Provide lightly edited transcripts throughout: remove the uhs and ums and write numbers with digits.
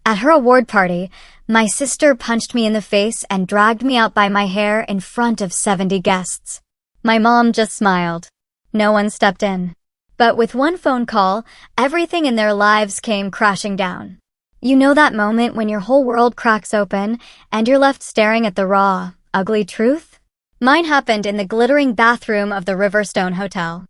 At her award party, my sister punched me in the face and dragged me out by my hair in front of 70 guests. My mom just smiled. No one stepped in. But with one phone call, everything in their lives came crashing down. You know that moment when your whole world cracks open and you're left staring at the raw, ugly truth? Mine happened in the glittering bathroom of the Riverstone Hotel.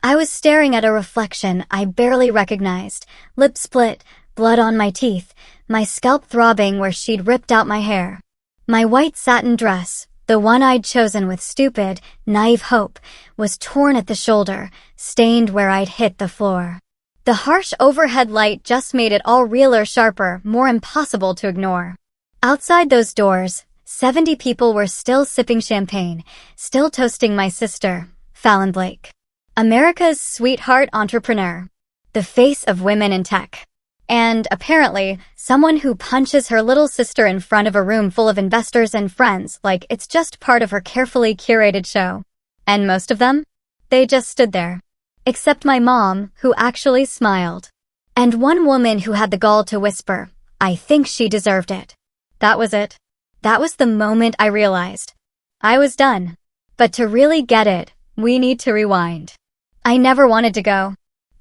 I was staring at a reflection I barely recognized, lips split, blood on my teeth, my scalp throbbing where she'd ripped out my hair. My white satin dress, the one I'd chosen with stupid, naive hope, was torn at the shoulder, stained where I'd hit the floor. The harsh overhead light just made it all realer, sharper, more impossible to ignore. Outside those doors, 70 people were still sipping champagne, still toasting my sister, Fallon Blake. America's sweetheart entrepreneur. The face of women in tech. And, apparently, someone who punches her little sister in front of a room full of investors and friends like it's just part of her carefully curated show. And most of them? They just stood there. Except my mom, who actually smiled. And one woman who had the gall to whisper, "I think she deserved it." That was it. That was the moment I realized. I was done. But to really get it, we need to rewind. I never wanted to go.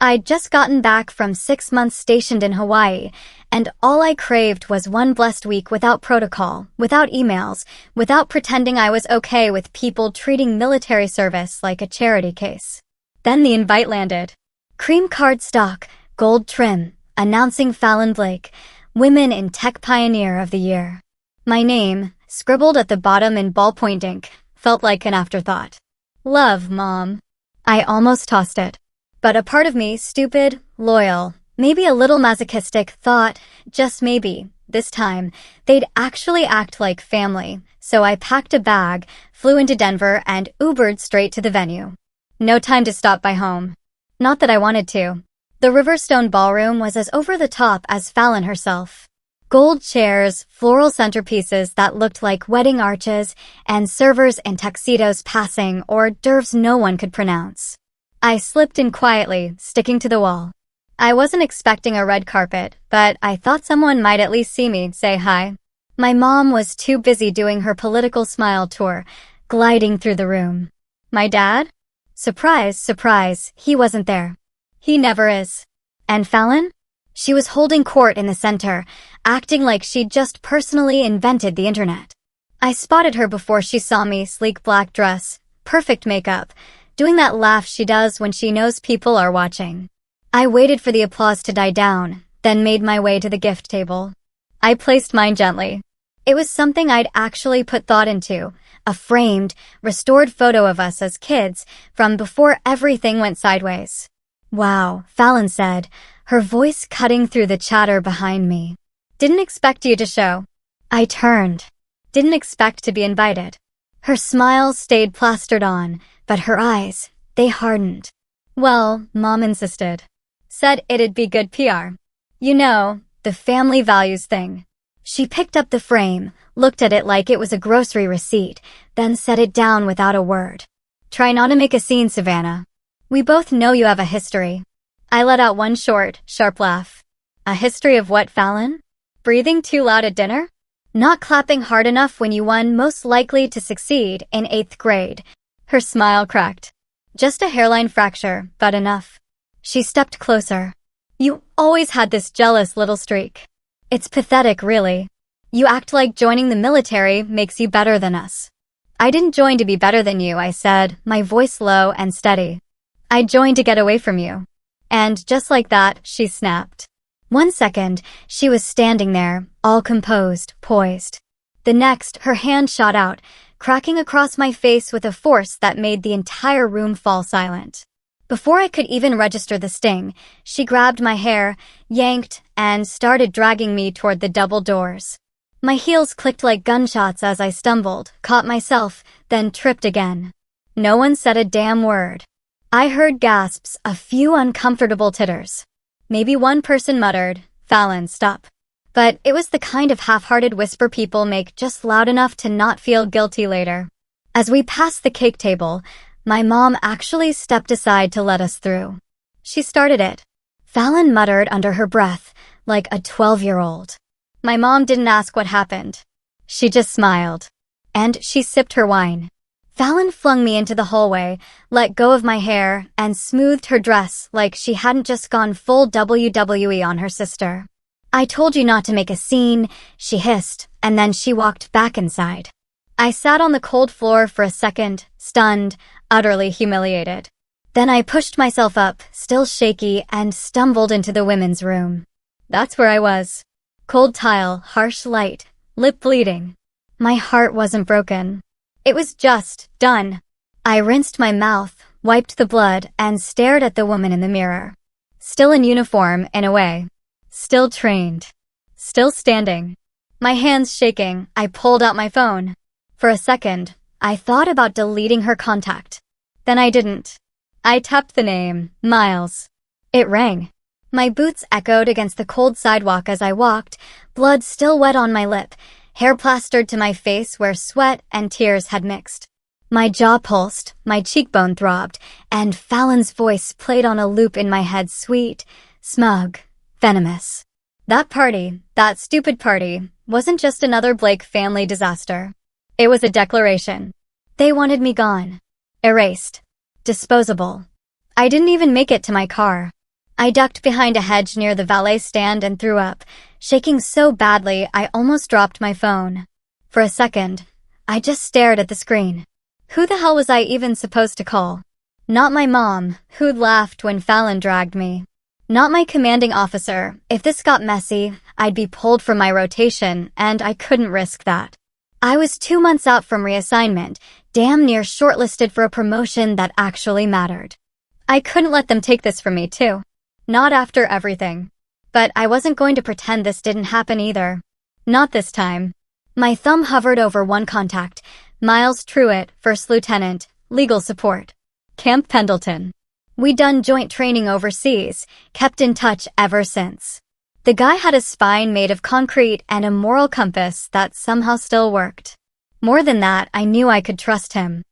I'd just gotten back from 6 months stationed in Hawaii, and all I craved was one blessed week without protocol, without emails, without pretending I was okay with people treating military service like a charity case. Then the invite landed. Cream cardstock, gold trim, announcing Fallon Blake, Women in Tech Pioneer of the Year. My name, scribbled at the bottom in ballpoint ink, felt like an afterthought. Love, Mom. I almost tossed it. But a part of me, stupid, loyal, maybe a little masochistic, thought, just maybe, this time, they'd actually act like family. So I packed a bag, flew into Denver, and Ubered straight to the venue. No time to stop by home. Not that I wanted to. The Riverstone Ballroom was as over-the-top as Fallon herself. Gold chairs, floral centerpieces that looked like wedding arches, and servers in tuxedos passing hors d'oeuvres no one could pronounce. I slipped in quietly, sticking to the wall. I wasn't expecting a red carpet, but I thought someone might at least see me, say hi. My mom was too busy doing her political smile tour, gliding through the room. My dad? Surprise, surprise, he wasn't there. He never is. And Fallon? She was holding court in the center, acting like she'd just personally invented the internet. I spotted her before she saw me, sleek black dress, perfect makeup, doing that laugh she does when she knows people are watching. I waited for the applause to die down, then made my way to the gift table. I placed mine gently. It was something I'd actually put thought into, a framed, restored photo of us as kids from before everything went sideways. Wow, Fallon said, her voice cutting through the chatter behind me. Didn't expect you to show. I turned. Didn't expect to be invited. Her smile stayed plastered on, but her eyes, they hardened. Well, Mom insisted. Said it'd be good PR. You know, the family values thing. She picked up the frame, looked at it like it was a grocery receipt, then set it down without a word. Try not to make a scene, Savannah. We both know you have a history. I let out one short, sharp laugh. A history of what, Fallon? Breathing too loud at dinner? Not clapping hard enough when you won most likely to succeed in 8th grade. Her smile cracked. Just a hairline fracture, but enough. She stepped closer. You always had this jealous little streak. It's pathetic, really. You act like joining the military makes you better than us. I didn't join to be better than you, I said, my voice low and steady. I joined to get away from you. And just like that, she snapped. 1 second, she was standing there, all composed, poised. The next, her hand shot out, cracking across my face with a force that made the entire room fall silent. Before I could even register the sting, she grabbed my hair, yanked, and started dragging me toward the double doors. My heels clicked like gunshots as I stumbled, caught myself, then tripped again. No one said a damn word. I heard gasps, a few uncomfortable titters. Maybe one person muttered, "Fallon, stop." But it was the kind of half-hearted whisper people make just loud enough to not feel guilty later. As we passed the cake table, my mom actually stepped aside to let us through. She started it. Fallon muttered under her breath, like a 12-year-old. My mom didn't ask what happened. She just smiled. And she sipped her wine. Fallon flung me into the hallway, let go of my hair, and smoothed her dress like she hadn't just gone full WWE on her sister. "I told you not to make a scene," she hissed, and then she walked back inside. I sat on the cold floor for a second, stunned, utterly humiliated. Then I pushed myself up, still shaky, and stumbled into the women's room. That's where I was. Cold tile, harsh light, lip bleeding. My heart wasn't broken. It was just done. I rinsed my mouth, wiped the blood, and stared at the woman in the mirror. Still in uniform, in a way. Still trained. Still standing. My hands shaking, I pulled out my phone. For a second, I thought about deleting her contact. Then I didn't. I tapped the name, Miles. It rang. My boots echoed against the cold sidewalk as I walked, blood still wet on my lip, hair plastered to my face where sweat and tears had mixed. My jaw pulsed, my cheekbone throbbed, and Fallon's voice played on a loop in my head, sweet, smug, venomous. That party, that stupid party, wasn't just another Blake family disaster. It was a declaration. They wanted me gone. Erased. Disposable. I didn't even make it to my car. I ducked behind a hedge near the valet stand and threw up, shaking so badly I almost dropped my phone. For a second, I just stared at the screen. Who the hell was I even supposed to call? Not my mom, who'd laughed when Fallon dragged me. Not my commanding officer. If this got messy, I'd be pulled from my rotation, and I couldn't risk that. I was 2 months out from reassignment, damn near shortlisted for a promotion that actually mattered. I couldn't let them take this from me, too. Not after everything. But I wasn't going to pretend this didn't happen either. Not this time. My thumb hovered over one contact, Miles Truitt, First Lieutenant, Legal Support. Camp Pendleton. We'd done joint training overseas, kept in touch ever since. The guy had a spine made of concrete and a moral compass that somehow still worked. More than that, I knew I could trust him.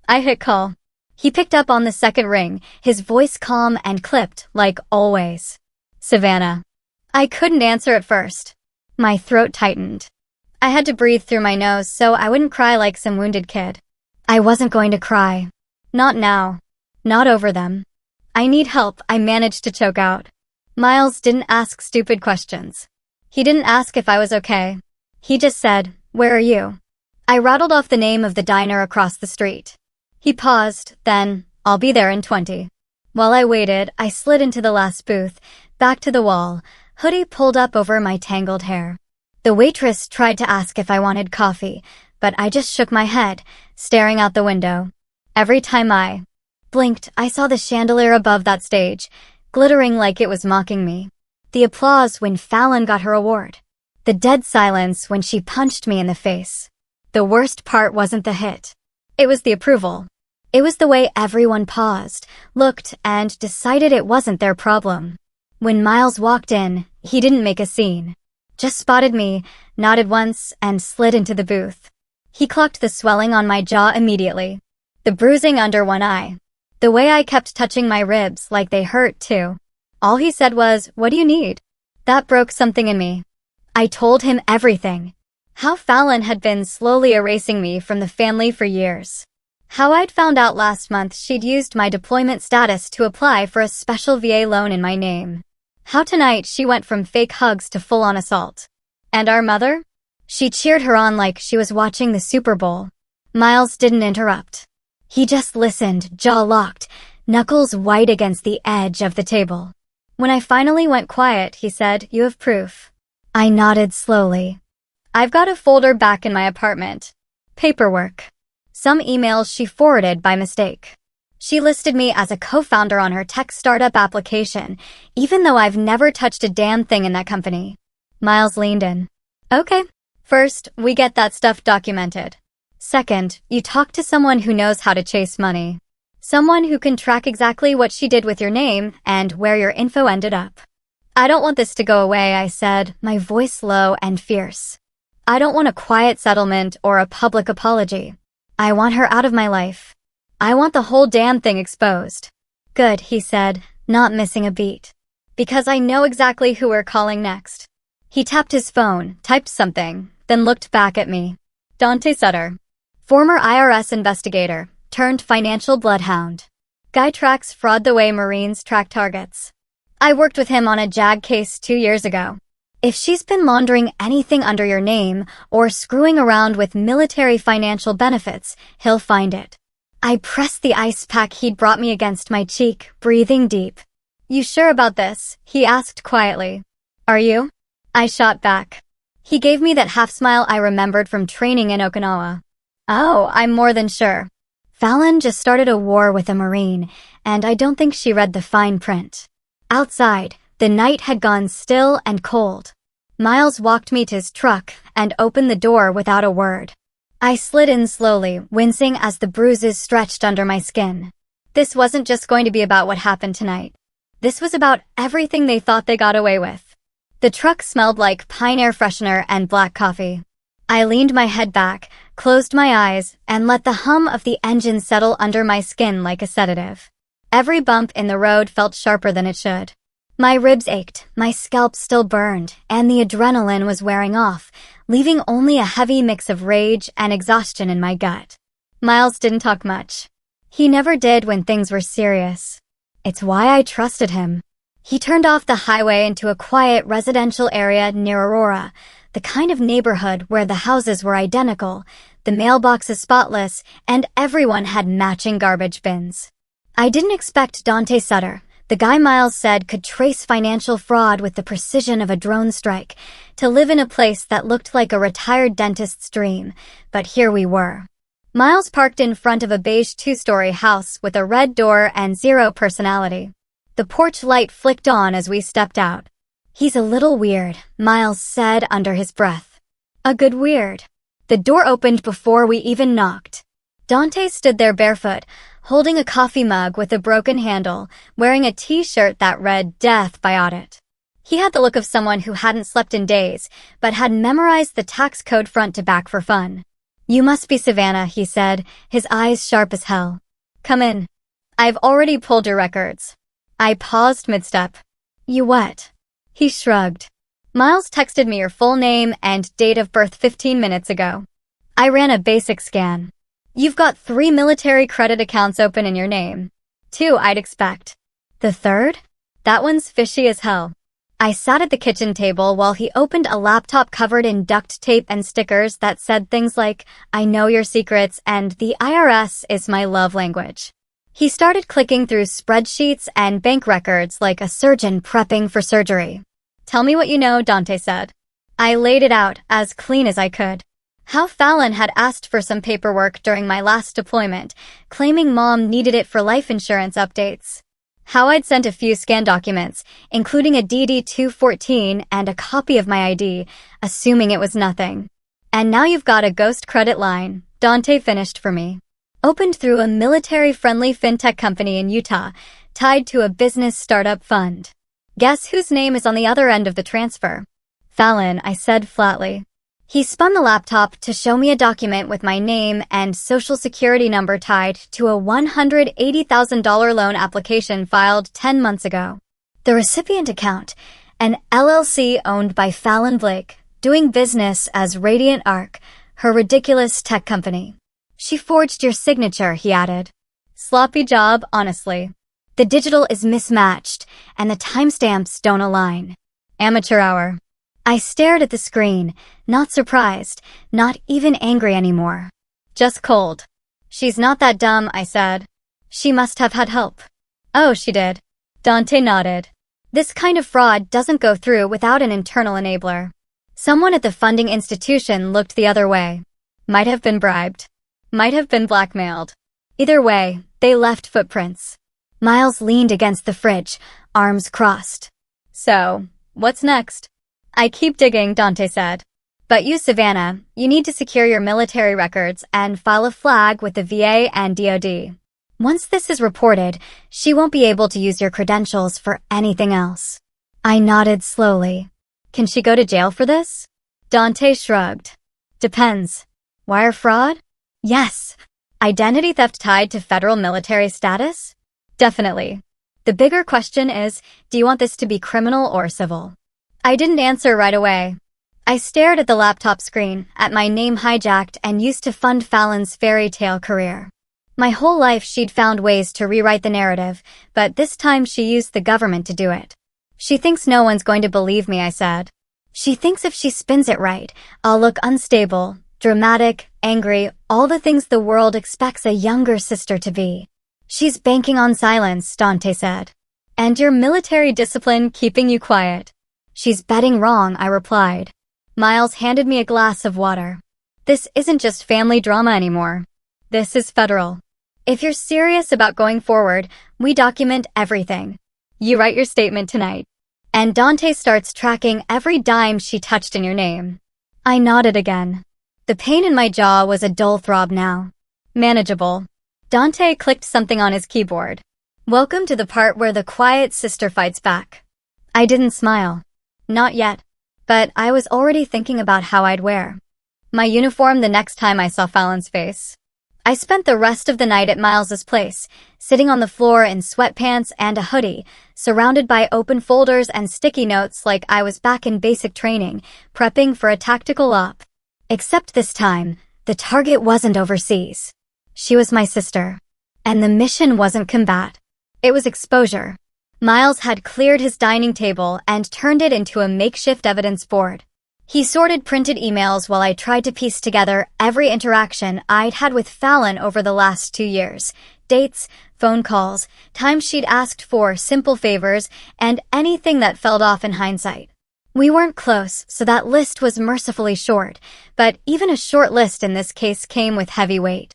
I hit call. He picked up on the second ring, his voice calm and clipped, like always. Savannah. I couldn't answer at first. My throat tightened. I had to breathe through my nose so I wouldn't cry like some wounded kid. I wasn't going to cry. Not now. Not over them. "I need help," I managed to choke out. Miles didn't ask stupid questions. He didn't ask if I was okay. He just said, "Where are you?" I rattled off the name of the diner across the street. He paused, then, "I'll be there in 20. While I waited, I slid into the last booth, back to the wall, hoodie pulled up over my tangled hair. The waitress tried to ask if I wanted coffee, but I just shook my head, staring out the window. Every time I blinked, I saw the chandelier above that stage, glittering like it was mocking me. The applause when Fallon got her award. The dead silence when she punched me in the face. The worst part wasn't the hit. It was the approval. It was the way everyone paused, looked, and decided it wasn't their problem. When Miles walked in, he didn't make a scene. Just spotted me, nodded once, and slid into the booth. He clocked the swelling on my jaw immediately. The bruising under one eye. The way I kept touching my ribs like they hurt too. All he said was, "What do you need?" That broke something in me. I told him everything. How Fallon had been slowly erasing me from the family for years. How I'd found out last month she'd used my deployment status to apply for a special VA loan in my name. How tonight she went from fake hugs to full-on assault. And our mother? She cheered her on like she was watching the Super Bowl. Miles didn't interrupt. He just listened, jaw locked, knuckles white against the edge of the table. When I finally went quiet, he said, "You have proof." I nodded slowly. "I've got a folder back in my apartment. Paperwork. Some emails she forwarded by mistake. She listed me as a co-founder on her tech startup application, even though I've never touched a damn thing in that company." Miles leaned in. "Okay. First, we get that stuff documented. Second, you talk to someone who knows how to chase money. Someone who can track exactly what she did with your name and where your info ended up." "I don't want this to go away," I said, my voice low and fierce. "I don't want a quiet settlement or a public apology. I want her out of my life. I want the whole damn thing exposed." "Good," he said, not missing a beat. "Because I know exactly who we're calling next." He tapped his phone, typed something, then looked back at me. Dante Sutter, former IRS investigator, turned financial bloodhound. Guy tracks fraud the way Marines track targets. I worked with him on a JAG case 2 years ago. If she's been laundering anything under your name or screwing around with military financial benefits, he'll find it. I pressed the ice pack he'd brought me against my cheek, breathing deep. You sure about this? He asked quietly. Are you? I shot back. He gave me that half smile I remembered from training in Okinawa. Oh, I'm more than sure. Fallon just started a war with a Marine, and I don't think she read the fine print. Outside, the night had gone still and cold. Miles walked me to his truck and opened the door without a word. I slid in slowly, wincing as the bruises stretched under my skin. This wasn't just going to be about what happened tonight. This was about everything they thought they got away with. The truck smelled like pine air freshener and black coffee. I leaned my head back, closed my eyes, and let the hum of the engine settle under my skin like a sedative. Every bump in the road felt sharper than it should. My ribs ached, my scalp still burned, and the adrenaline was wearing off, leaving only a heavy mix of rage and exhaustion in my gut. Miles didn't talk much. He never did when things were serious. It's why I trusted him. He turned off the highway into a quiet residential area near Aurora, the kind of neighborhood where the houses were identical, the mailboxes spotless, and everyone had matching garbage bins. I didn't expect Dante Sutter, the guy Miles said could trace financial fraud with the precision of a drone strike, to live in a place that looked like a retired dentist's dream, but here we were. Miles parked in front of a beige 2-story house with a red door and zero personality. The porch light flicked on as we stepped out. He's a little weird, Miles said under his breath. A good weird. The door opened before we even knocked. Dante stood there barefoot, holding a coffee mug with a broken handle, wearing a t-shirt that read Death by aita. He had the look of someone who hadn't slept in days, but had memorized the tax code front to back for fun. You must be Savannah, he said, his eyes sharp as hell. Come in. I've already pulled your records. I paused mid-step. You what? He shrugged. Miles texted me your full name and date of birth 15 minutes ago. I ran a basic scan. You've got 3 military credit accounts open in your name. 2, I'd expect. The third? That one's fishy as hell. I sat at the kitchen table while he opened a laptop covered in duct tape and stickers that said things like, I know your secrets and the IRS is my love language. He started clicking through spreadsheets and bank records like a surgeon prepping for surgery. Tell me what you know, Dante said. I laid it out as clean as I could. How Fallon had asked for some paperwork during my last deployment, claiming Mom needed it for life insurance updates. How I'd sent a few scanned documents, including a DD-214 and a copy of my ID, assuming it was nothing. And now you've got a ghost credit line, Dante finished for me. Opened through a military-friendly fintech company in Utah, tied to a business startup fund. Guess whose name is on the other end of the transfer? Fallon, I said flatly. He spun the laptop to show me a document with my name and social security number tied to a $180,000 loan application filed 10 months ago. The recipient account, an LLC owned by Fallon Blake, doing business as Radiant Arc, her ridiculous tech company. She forged your signature, he added. Sloppy job, honestly. The digital is mismatched, and the timestamps don't align. Amateur hour. I stared at the screen, not surprised, not even angry anymore. Just cold. She's not that dumb, I said. She must have had help. Oh, she did. Dante nodded. This kind of fraud doesn't go through without an internal enabler. Someone at the funding institution looked the other way. Might have been bribed. Might have been blackmailed. Either way, they left footprints. Miles leaned against the fridge, arms crossed. So, what's next? I keep digging, Dante said. But you, Savannah, you need to secure your military records and file a flag with the VA and DoD. Once this is reported, she won't be able to use your credentials for anything else. I nodded slowly. Can she go to jail for this? Dante shrugged. Depends. Wire fraud? Yes. Identity theft tied to federal military status? Definitely. The bigger question is, do you want this to be criminal or civil? I didn't answer right away. I stared at the laptop screen, at my name hijacked and used to fund Fallon's fairy tale career. My whole life she'd found ways to rewrite the narrative, but this time she used the government to do it. She thinks no one's going to believe me, I said. She thinks if she spins it right, I'll look unstable, dramatic, angry, all the things the world expects a younger sister to be. She's banking on silence, Dante said. And your military discipline keeping you quiet. She's betting wrong, I replied. Miles handed me a glass of water. This isn't just family drama anymore. This is federal. If you're serious about going forward, we document everything. You write your statement tonight. And Dante starts tracking every dime she touched in your name. I nodded again. The pain in my jaw was a dull throb now. Manageable. Dante clicked something on his keyboard. Welcome to the part where the quiet sister fights back. I didn't smile. Not yet. But I was already thinking about how I'd wear my uniform the next time I saw Fallon's face. I spent the rest of the night at Miles's place, sitting on the floor in sweatpants and a hoodie, surrounded by open folders and sticky notes like I was back in basic training, prepping for a tactical op. Except this time, the target wasn't overseas. She was my sister. And the mission wasn't combat. It was exposure. Miles had cleared his dining table and turned it into a makeshift evidence board. He sorted printed emails while I tried to piece together every interaction I'd had with Fallon over the last 2 years. Dates, phone calls, times she'd asked for simple favors, and anything that felt off in hindsight. We weren't close, so that list was mercifully short, but even a short list in this case came with heavy weight.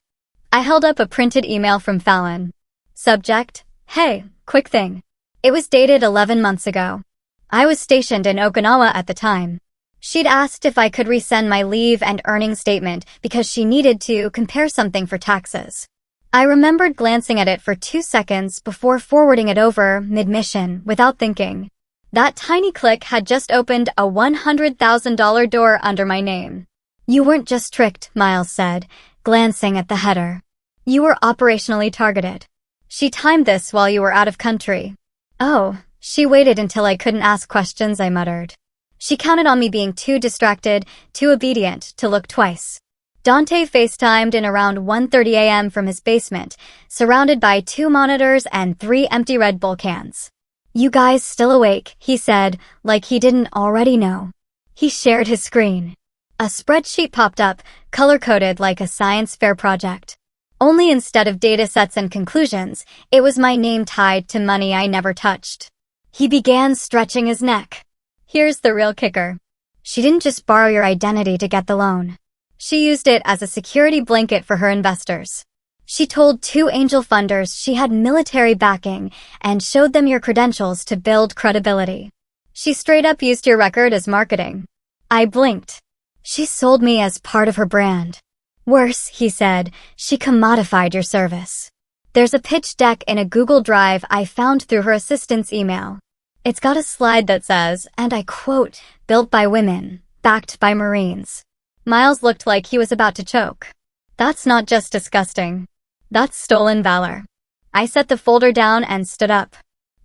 I held up a printed email from Fallon. Subject: Hey, quick thing. It was dated 11 months ago. I was stationed in Okinawa at the time. She'd asked if I could resend my leave and earnings statement because she needed to compare something for taxes. I remembered glancing at it for 2 seconds before forwarding it over mid-mission without thinking. That tiny click had just opened a $100,000 door under my name. You weren't just tricked, Miles said, glancing at the header. You were operationally targeted. She timed this while you were out of country. Oh, she waited until I couldn't ask questions, I muttered. She counted on me being too distracted, too obedient, to look twice. Dante FaceTimed in around 1:30 a.m. from his basement, surrounded by 2 monitors and 3 empty Red Bull cans. You guys still awake, he said, like he didn't already know. He shared his screen. A spreadsheet popped up, color-coded like a science fair project. Only instead of data sets and conclusions, it was my name tied to money I never touched. He began stretching his neck. Here's the real kicker. She didn't just borrow your identity to get the loan. She used it as a security blanket for her investors. She told 2 angel funders she had military backing and showed them your credentials to build credibility. She straight up used your record as marketing. I blinked. She sold me as part of her brand. Worse, he said, she commodified your service. There's a pitch deck in a Google Drive I found through her assistant's email. It's got a slide that says, and I quote, built by women, backed by Marines. Miles looked like he was about to choke. That's not just disgusting. That's stolen valor. I set the folder down and stood up.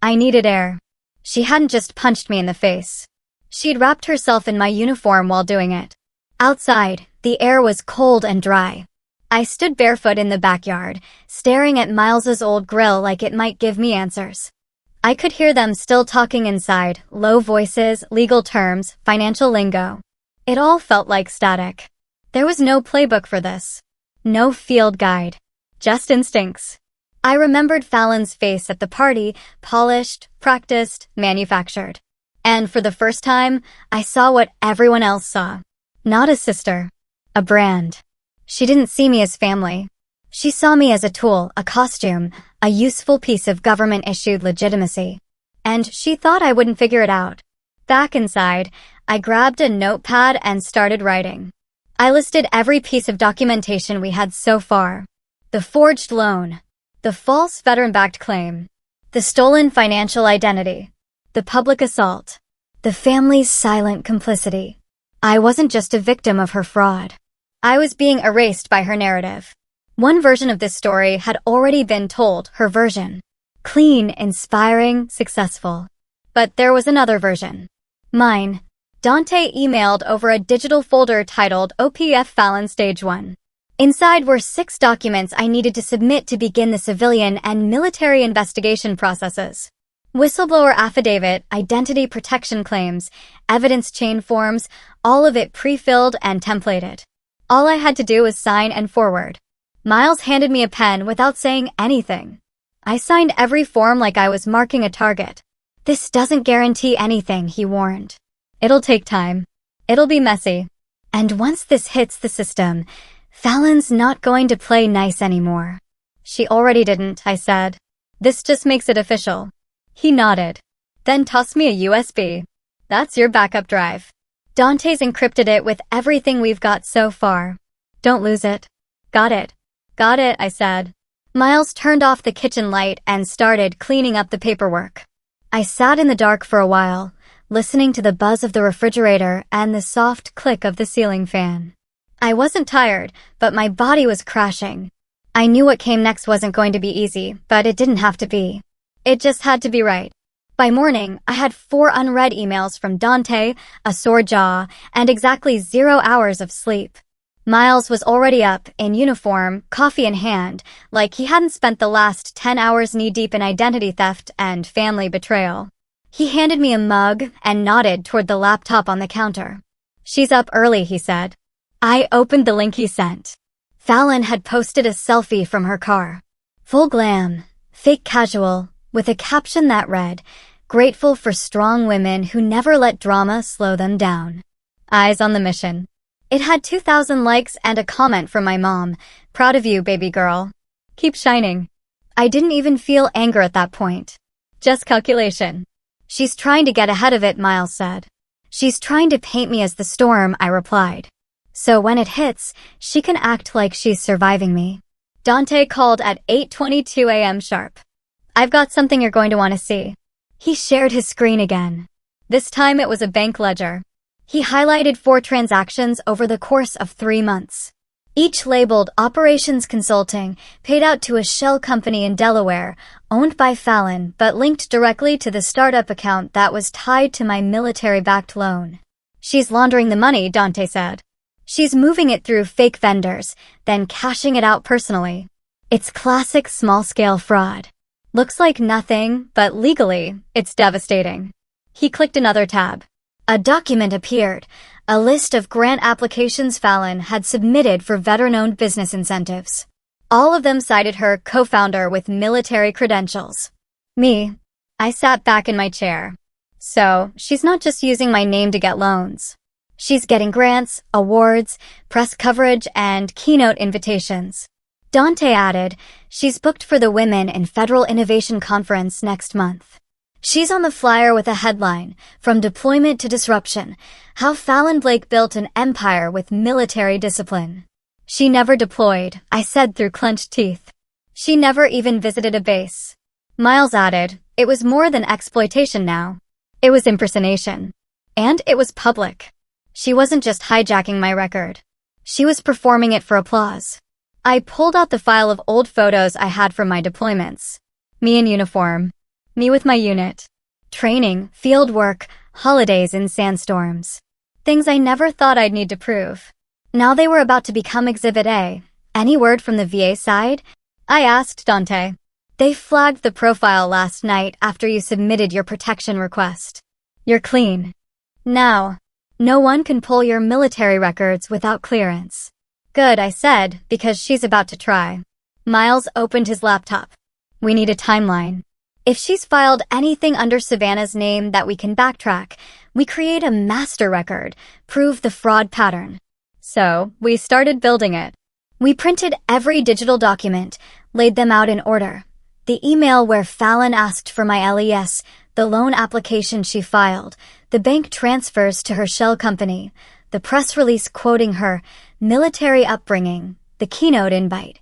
I needed air. She hadn't just punched me in the face. She'd wrapped herself in my uniform while doing it. Outside, the air was cold and dry. I stood barefoot in the backyard, staring at Miles's old grill like it might give me answers. I could hear them still talking inside, low voices, legal terms, financial lingo. It all felt like static. There was no playbook for this. No field guide. Just instincts. I remembered Fallon's face at the party, polished, practiced, manufactured. And for the first time, I saw what everyone else saw. Not a sister. A brand. She didn't see me as family. She saw me as a tool, a costume, a useful piece of government-issued legitimacy. And she thought I wouldn't figure it out. Back inside, I grabbed a notepad and started writing. I listed every piece of documentation we had so far. The forged loan. The false veteran-backed claim. The stolen financial identity. The public assault. The family's silent complicity. I wasn't just a victim of her fraud. I was being erased by her narrative. One version of this story had already been told, her version. Clean, inspiring, successful. But there was another version. Mine. Dante emailed over a digital folder titled OPF Fallon Stage 1. Inside were 6 documents I needed to submit to begin the civilian and military investigation processes. Whistleblower affidavit, identity protection claims, evidence chain forms, all of it pre-filled and templated. All I had to do was sign and forward. Miles handed me a pen without saying anything. I signed every form like I was marking a target. This doesn't guarantee anything, he warned. It'll take time. It'll be messy. And once this hits the system, Fallon's not going to play nice anymore. She already didn't, I said. This just makes it official. He nodded. Then tossed me a USB. That's your backup drive. Dante's encrypted it with everything we've got so far. Don't lose it. Got it. Got it, I said. Miles turned off the kitchen light and started cleaning up the paperwork. I sat in the dark for a while, listening to the buzz of the refrigerator and the soft click of the ceiling fan. I wasn't tired, but my body was crashing. I knew what came next wasn't going to be easy, but it didn't have to be. It just had to be right. By morning, I had 4 unread emails from Dante, a sore jaw, and exactly 0 hours of sleep. Miles was already up, in uniform, coffee in hand, like he hadn't spent the last 10 hours knee-deep in identity theft and family betrayal. He handed me a mug and nodded toward the laptop on the counter. She's up early, he said. I opened the link he sent. Fallon had posted a selfie from her car. Full glam, fake casual, with a caption that read, "Grateful for strong women who never let drama slow them down. Eyes on the mission." It had 2,000 likes and a comment from my mom. Proud of you, baby girl. Keep shining. I didn't even feel anger at that point. Just calculation. She's trying to get ahead of it, Miles said. She's trying to paint me as the storm, I replied. So when it hits, she can act like she's surviving me. Dante called at 8:22 a.m. sharp. I've got something you're going to want to see. He shared his screen again. This time it was a bank ledger. He highlighted 4 transactions over the course of 3 months. Each labeled Operations Consulting, paid out to a shell company in Delaware, owned by Fallon, but linked directly to the startup account that was tied to my military-backed loan. She's laundering the money, Dante said. She's moving it through fake vendors, then cashing it out personally. It's classic small-scale fraud. Looks like nothing, but legally, it's devastating. He clicked another tab. A document appeared, a list of grant applications Fallon had submitted for veteran-owned business incentives. All of them cited her co-founder with military credentials. Me. I sat back in my chair. So, she's not just using my name to get loans. She's getting grants, awards, press coverage, and keynote invitations. Dante added, she's booked for the Women in Federal Innovation Conference next month. She's on the flyer with a headline, From Deployment to Disruption, How Fallon Blake Built an Empire with Military Discipline. She never deployed, I said through clenched teeth. She never even visited a base. Miles added, it was more than exploitation now. It was impersonation. And it was public. She wasn't just hijacking my record. She was performing it for applause. I pulled out the file of old photos I had from my deployments. Me in uniform. Me with my unit. Training, field work, holidays in sandstorms. Things I never thought I'd need to prove. Now they were about to become Exhibit A. Any word from the VA side? I asked Dante. They flagged the profile last night after you submitted your protection request. You're clean. Now, no one can pull your military records without clearance. Good, I said, because she's about to try. Miles opened his laptop. We need a timeline. If she's filed anything under Savannah's name that we can backtrack, we create a master record, prove the fraud pattern. So, we started building it. We printed every digital document, laid them out in order. The email where Fallon asked for my LES, the loan application she filed, the bank transfers to her shell company, the press release quoting her military upbringing, the keynote invite,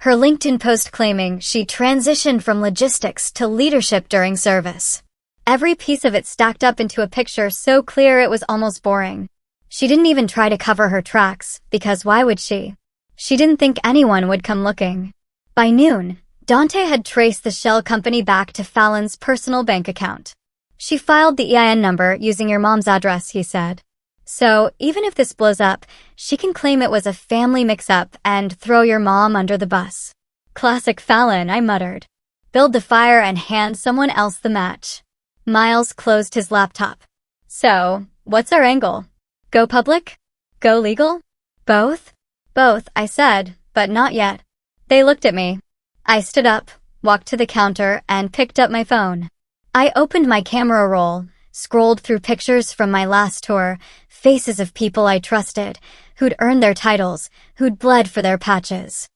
her LinkedIn post claiming she transitioned from logistics to leadership during service. Every piece of it stacked up into a picture so clear it was almost boring. She didn't even try to cover her tracks, because why would she? She didn't think anyone would come looking. By noon, Dante had traced the shell company back to Fallon's personal bank account. She filed the EIN number using your mom's address, he said. So, even if this blows up, she can claim it was a family mix-up and throw your mom under the bus. Classic Fallon, I muttered. Build the fire and hand someone else the match. Miles closed his laptop. So, what's our angle? Go public? Go legal? Both? Both, I said, but not yet. They looked at me. I stood up, walked to the counter, and picked up my phone. I opened my camera roll, scrolled through pictures from my last tour, faces of people I trusted, who'd earned their titles, who'd bled for their patches.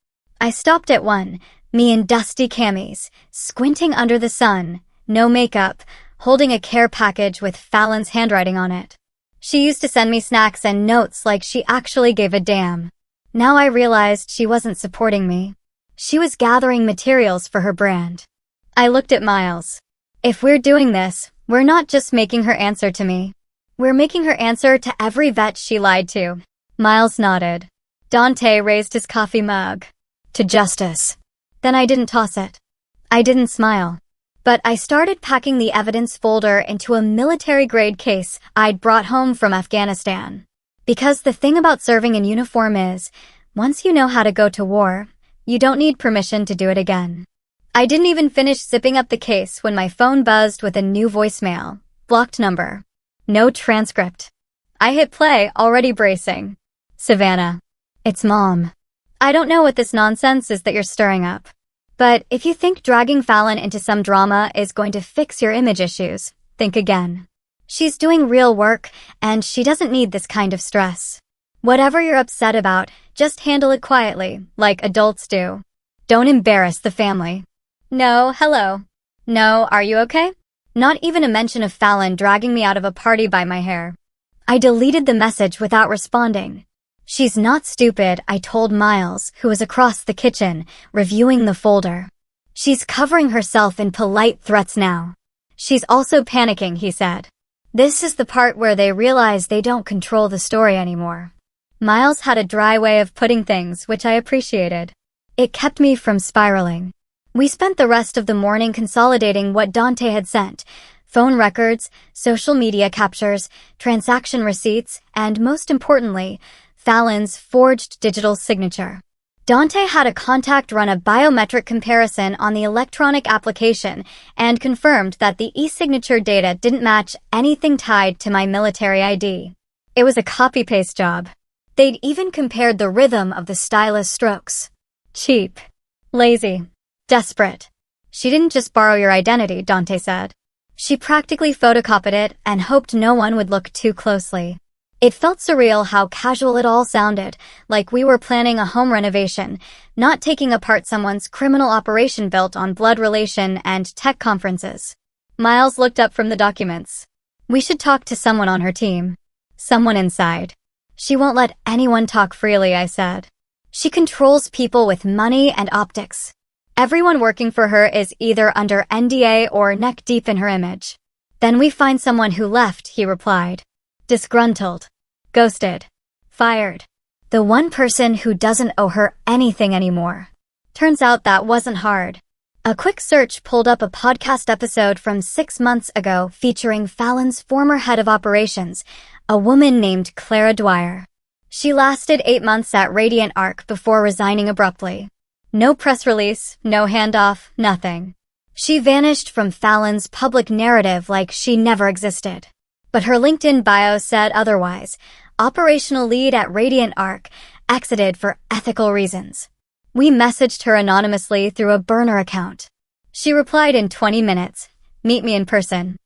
I stopped at one, me in dusty camis, squinting under the sun, no makeup, holding a care package with Fallon's handwriting on it. She used to send me snacks and notes like she actually gave a damn. Now I realized she wasn't supporting me. She was gathering materials for her brand. I looked at Miles. If we're doing this, we're not just making her answer to me. We're making her answer to every vet she lied to. Miles nodded. Dante raised his coffee mug. To justice. Then I didn't toss it. I didn't smile. But I started packing the evidence folder into a military-grade case I'd brought home from Afghanistan. Because the thing about serving in uniform is, once you know how to go to war, you don't need permission to do it again. I didn't even finish zipping up the case when my phone buzzed with a new voicemail. Blocked number. No transcript. I hit play, already bracing. Savannah. It's Mom. I don't know what this nonsense is that you're stirring up. But if you think dragging Fallon into some drama is going to fix your image issues, think again. She's doing real work, and she doesn't need this kind of stress. Whatever you're upset about, just handle it quietly, like adults do. Don't embarrass the family. No, hello. No, are you okay? Not even a mention of Fallon dragging me out of a party by my hair. I deleted the message without responding. She's not stupid, I told Miles, who was across the kitchen, reviewing the folder. She's covering herself in polite threats now. She's also panicking, he said. This is the part where they realize they don't control the story anymore. Miles had a dry way of putting things, which I appreciated. It kept me from spiraling. We spent the rest of the morning consolidating what Dante had sent. Phone records, social media captures, transaction receipts, and most importantly, Fallon's forged digital signature. Dante had a contact run a biometric comparison on the electronic application and confirmed that the e-signature data didn't match anything tied to my military ID. It was a copy-paste job. They'd even compared the rhythm of the stylus strokes. Cheap. Lazy. Desperate. She didn't just borrow your identity, Dante said. She practically photocopied it and hoped no one would look too closely. It felt surreal how casual it all sounded, like we were planning a home renovation, not taking apart someone's criminal operation built on blood relation and tech conferences. Miles looked up from the documents. We should talk to someone on her team. Someone inside. She won't let anyone talk freely, I said. She controls people with money and optics. Everyone working for her is either under NDA or neck deep in her image. Then we find someone who left, he replied. Disgruntled. Ghosted. Fired. The one person who doesn't owe her anything anymore. Turns out that wasn't hard. A quick search pulled up a podcast episode from 6 months ago featuring Fallon's former head of operations, a woman named Clara Dwyer. She lasted 8 months at Radiant Arc before resigning abruptly. No press release, no handoff, nothing. She vanished from Fallon's public narrative like she never existed. But her LinkedIn bio said otherwise. Operational lead at Radiant Arc, exited for ethical reasons. We messaged her anonymously through a burner account. She replied in 20 minutes. Meet me in person.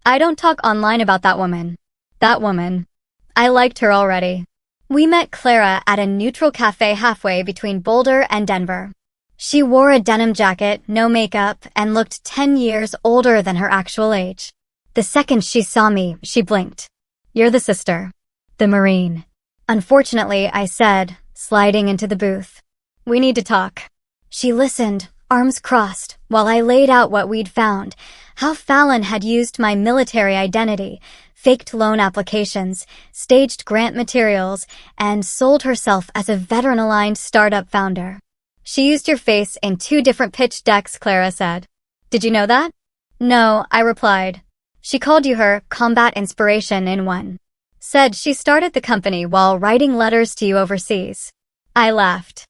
I don't talk online about that woman. That woman. I liked her already. We met Clara at a neutral cafe halfway between Boulder and Denver. She wore a denim jacket, no makeup, and looked 10 years older than her actual age. The second she saw me, she blinked. You're the sister. The Marine. Unfortunately, I said, sliding into the booth. We need to talk. She listened, arms crossed, while I laid out what we'd found, how Fallon had used my military identity, faked loan applications, staged grant materials, and sold herself as a veteran-aligned startup founder. She used your face in 2 different pitch decks, Clara said. Did you know that? No, I replied. She called you her combat inspiration in one. Said she started the company while writing letters to you overseas. I laughed.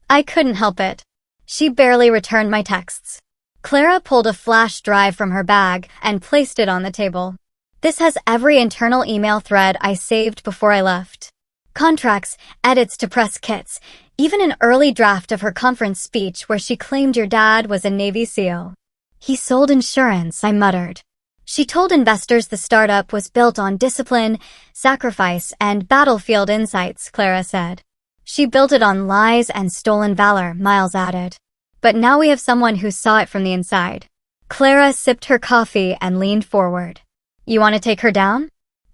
I couldn't help it. She barely returned my texts. Clara pulled a flash drive from her bag and placed it on the table. This has every internal email thread I saved before I left. Contracts, edits to press kits, even an early draft of her conference speech where she claimed your dad was a Navy SEAL. He sold insurance, I muttered. She told investors the startup was built on discipline, sacrifice, and battlefield insights, Clara said. She built it on lies and stolen valor, Miles added. But now we have someone who saw it from the inside. Clara sipped her coffee and leaned forward. You want to take her down?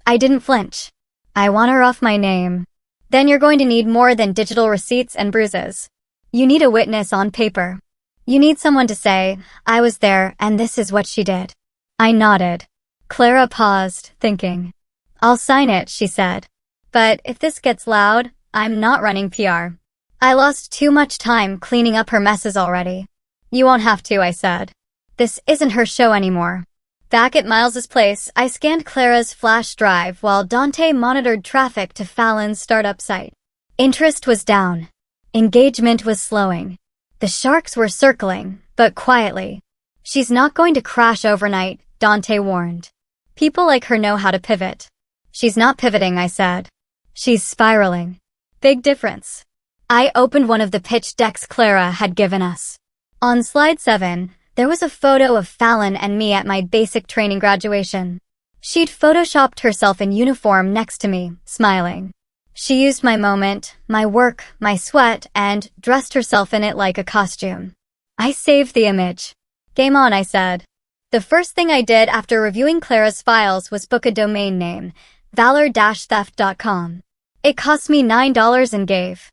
I didn't flinch. I want her off my name. Then you're going to need more than digital receipts and bruises. You need a witness on paper. You need someone to say, I was there and this is what she did. I nodded. Clara paused, thinking. I'll sign it, she said. But if this gets loud, I'm not running PR. I lost too much time cleaning up her messes already. You won't have to, I said. This isn't her show anymore. Back at Miles's place, I scanned Clara's flash drive while Dante monitored traffic to Fallon's startup site. Interest was down. Engagement was slowing. The sharks were circling, but quietly. She's not going to crash overnight, Dante warned. People like her know how to pivot. She's not pivoting, I said. She's spiraling. Big difference. I opened one of the pitch decks Clara had given us. On slide 7, there was a photo of Fallon and me at my basic training graduation. She'd photoshopped herself in uniform next to me, smiling. She used my moment, my work, my sweat, and dressed herself in it like a costume. I saved the image. Game on, I said. The first thing I did after reviewing Clara's files was book a domain name, valor-theft.com. It cost me $9 and gave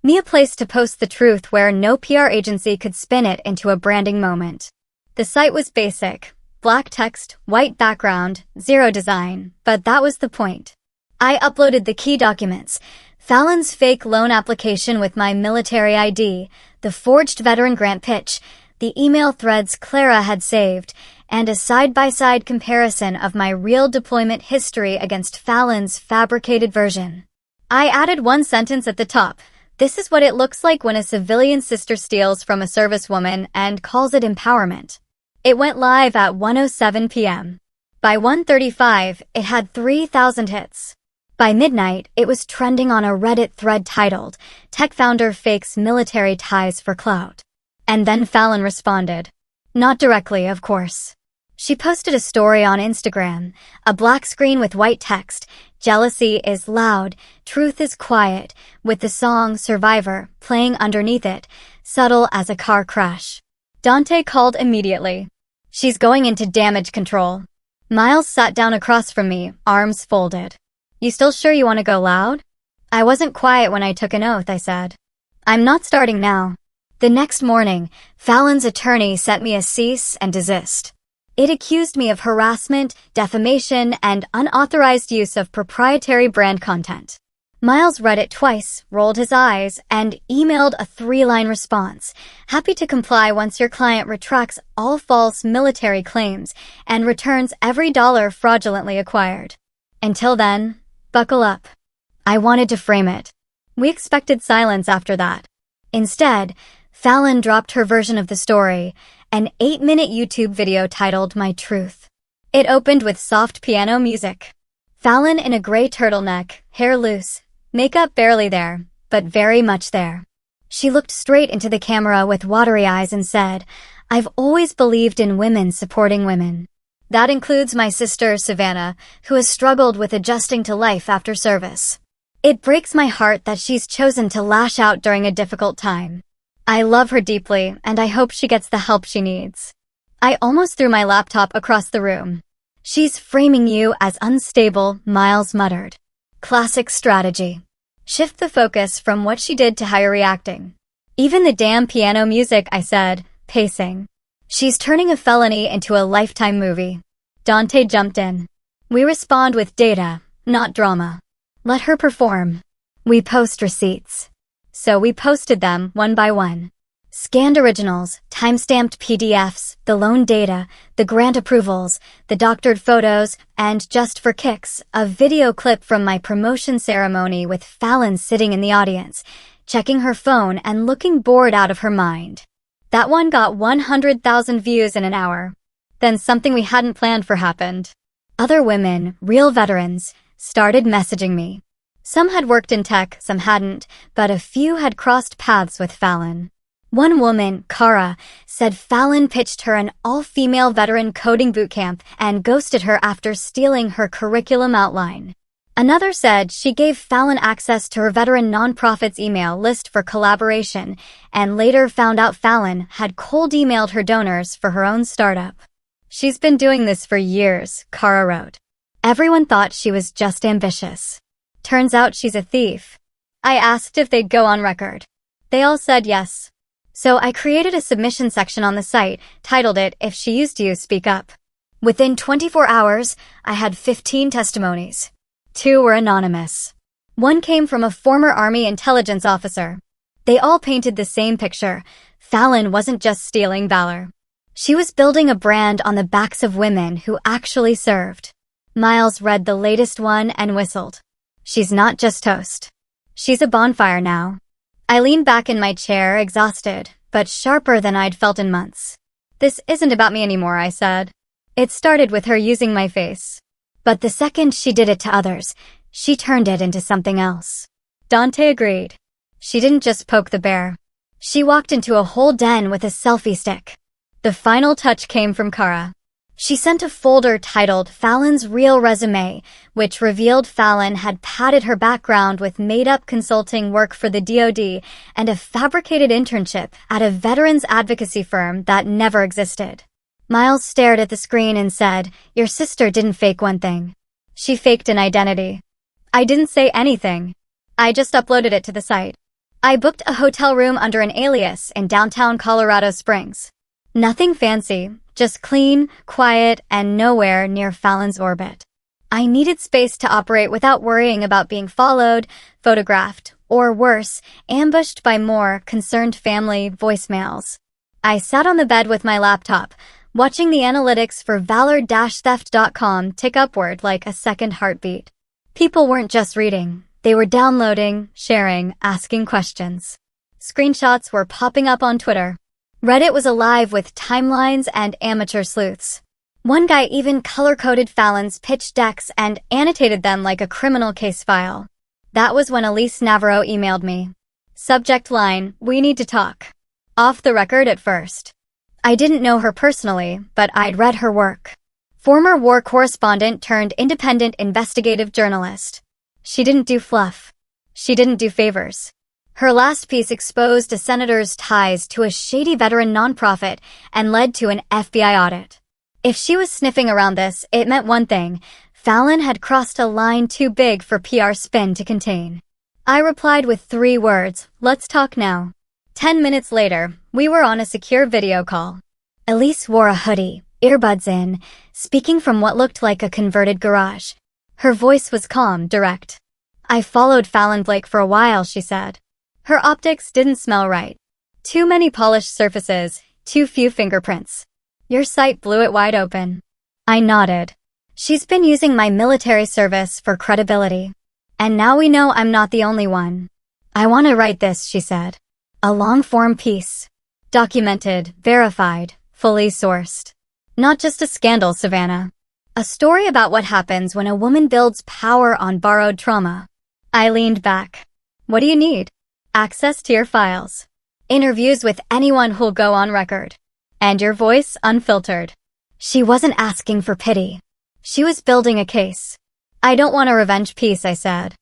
me a place to post the truth where no PR agency could spin it into a branding moment. The site was basic, black text, white background, zero design, but that was the point. I uploaded the key documents, Fallon's fake loan application with my military ID, the forged veteran grant pitch, the email threads Clara had saved, and a side-by-side comparison of my real deployment history against Fallon's fabricated version. I added one sentence at the top. This is what it looks like when a civilian sister steals from a servicewoman and calls it empowerment. It went live at 1:07 p.m. By 1:35, it had 3,000 hits. By midnight, it was trending on a Reddit thread titled, Tech Founder Fakes Military Ties for Clout. And then Fallon responded. Not directly, of course. She posted a story on Instagram, a black screen with white text, jealousy is loud, truth is quiet, with the song Survivor playing underneath it, subtle as a car crash. Dante called immediately. She's going into damage control. Miles sat down across from me, arms folded. You still sure you want to go loud? I wasn't quiet when I took an oath, I said. I'm not starting now. The next morning, Fallon's attorney sent me a cease and desist. It accused me of harassment, defamation, and unauthorized use of proprietary brand content. Miles read it twice, rolled his eyes, and emailed a 3-line response. Happy to comply once your client retracts all false military claims and returns every dollar fraudulently acquired. Until then, buckle up. I wanted to frame it. We expected silence after that. Instead, Fallon dropped her version of the story, an 8-minute YouTube video titled My Truth. It opened with soft piano music. Fallon in a gray turtleneck, hair loose, makeup barely there, but very much there. She looked straight into the camera with watery eyes and said, I've always believed in women supporting women. That includes my sister, Savannah, who has struggled with adjusting to life after service. It breaks my heart that she's chosen to lash out during a difficult time. I love her deeply, and I hope she gets the help she needs. I almost threw my laptop across the room. She's framing you as unstable, Miles muttered. Classic strategy. Shift the focus from what she did to how you're reacting. Even the damn piano music, I said, pacing. She's turning a felony into a Lifetime movie. Dante jumped in. We respond with data, not drama. Let her perform. We post receipts. So we posted them one by one. Scanned originals, time-stamped PDFs, the loan data, the grant approvals, the doctored photos, and just for kicks, a video clip from my promotion ceremony with Fallon sitting in the audience, checking her phone and looking bored out of her mind. That one got 100,000 views in an hour. Then something we hadn't planned for happened. Other women, real veterans, started messaging me. Some had worked in tech, some hadn't, but a few had crossed paths with Fallon. One woman, Kara, said Fallon pitched her an all-female veteran coding bootcamp and ghosted her after stealing her curriculum outline. Another said she gave Fallon access to her veteran nonprofit's email list for collaboration and later found out Fallon had cold emailed her donors for her own startup. She's been doing this for years, Kara wrote. Everyone thought she was just ambitious. Turns out she's a thief. I asked if they'd go on record. They all said yes. So I created a submission section on the site, titled it, "If She Used You, Speak Up." Within 24 hours, I had 15 testimonies. 2 were anonymous. One came from a former Army intelligence officer. They all painted the same picture. Fallon wasn't just stealing valor. She was building a brand on the backs of women who actually served. Miles read the latest one and whistled. She's not just toast. She's a bonfire now. I leaned back in my chair, exhausted, but sharper than I'd felt in months. This isn't about me anymore, I said. It started with her using my face. But the second she did it to others, she turned it into something else. Dante agreed. She didn't just poke the bear. She walked into a whole den with a selfie stick. The final touch came from Kara. She sent a folder titled Fallon's Real Resume, which revealed Fallon had padded her background with made-up consulting work for the DoD and a fabricated internship at a veterans advocacy firm that never existed. Miles stared at the screen and said, "Your sister didn't fake one thing. She faked an identity." I didn't say anything. I just uploaded it to the site. I booked a hotel room under an alias in downtown Colorado Springs. Nothing fancy. Just clean, quiet, and nowhere near Fallon's orbit. I needed space to operate without worrying about being followed, photographed, or worse, ambushed by more concerned family voicemails. I sat on the bed with my laptop, watching the analytics for valor-theft.com tick upward like a second heartbeat. People weren't just reading. They were downloading, sharing, asking questions. Screenshots were popping up on Twitter. Reddit was alive with timelines and amateur sleuths. One guy even color-coded Fallon's pitch decks and annotated them like a criminal case file. That was when Elise Navarro emailed me. Subject line, "We need to talk." Off the record at first. I didn't know her personally, but I'd read her work. Former war correspondent turned independent investigative journalist. She didn't do fluff. She didn't do favors. Her last piece exposed a senator's ties to a shady veteran nonprofit and led to an FBI audit. If she was sniffing around this, it meant one thing. Fallon had crossed a line too big for PR spin to contain. I replied with 3 words, "Let's talk now." 10 minutes later, we were on a secure video call. Elise wore a hoodie, earbuds in, speaking from what looked like a converted garage. Her voice was calm, direct. "I followed Fallon Blake for a while," she said. Her optics didn't smell right. Too many polished surfaces, too few fingerprints. Your site blew it wide open. I nodded. She's been using my military service for credibility. And now we know I'm not the only one. "I want to write this," she said. "A long-form piece. Documented, verified, fully sourced. Not just a scandal, Savannah. A story about what happens when a woman builds power on borrowed trauma." I leaned back. "What do you need?" "Access to your files. Interviews with anyone who'll go on record. And your voice unfiltered." She wasn't asking for pity. She was building a case. "I don't want a revenge piece," I said.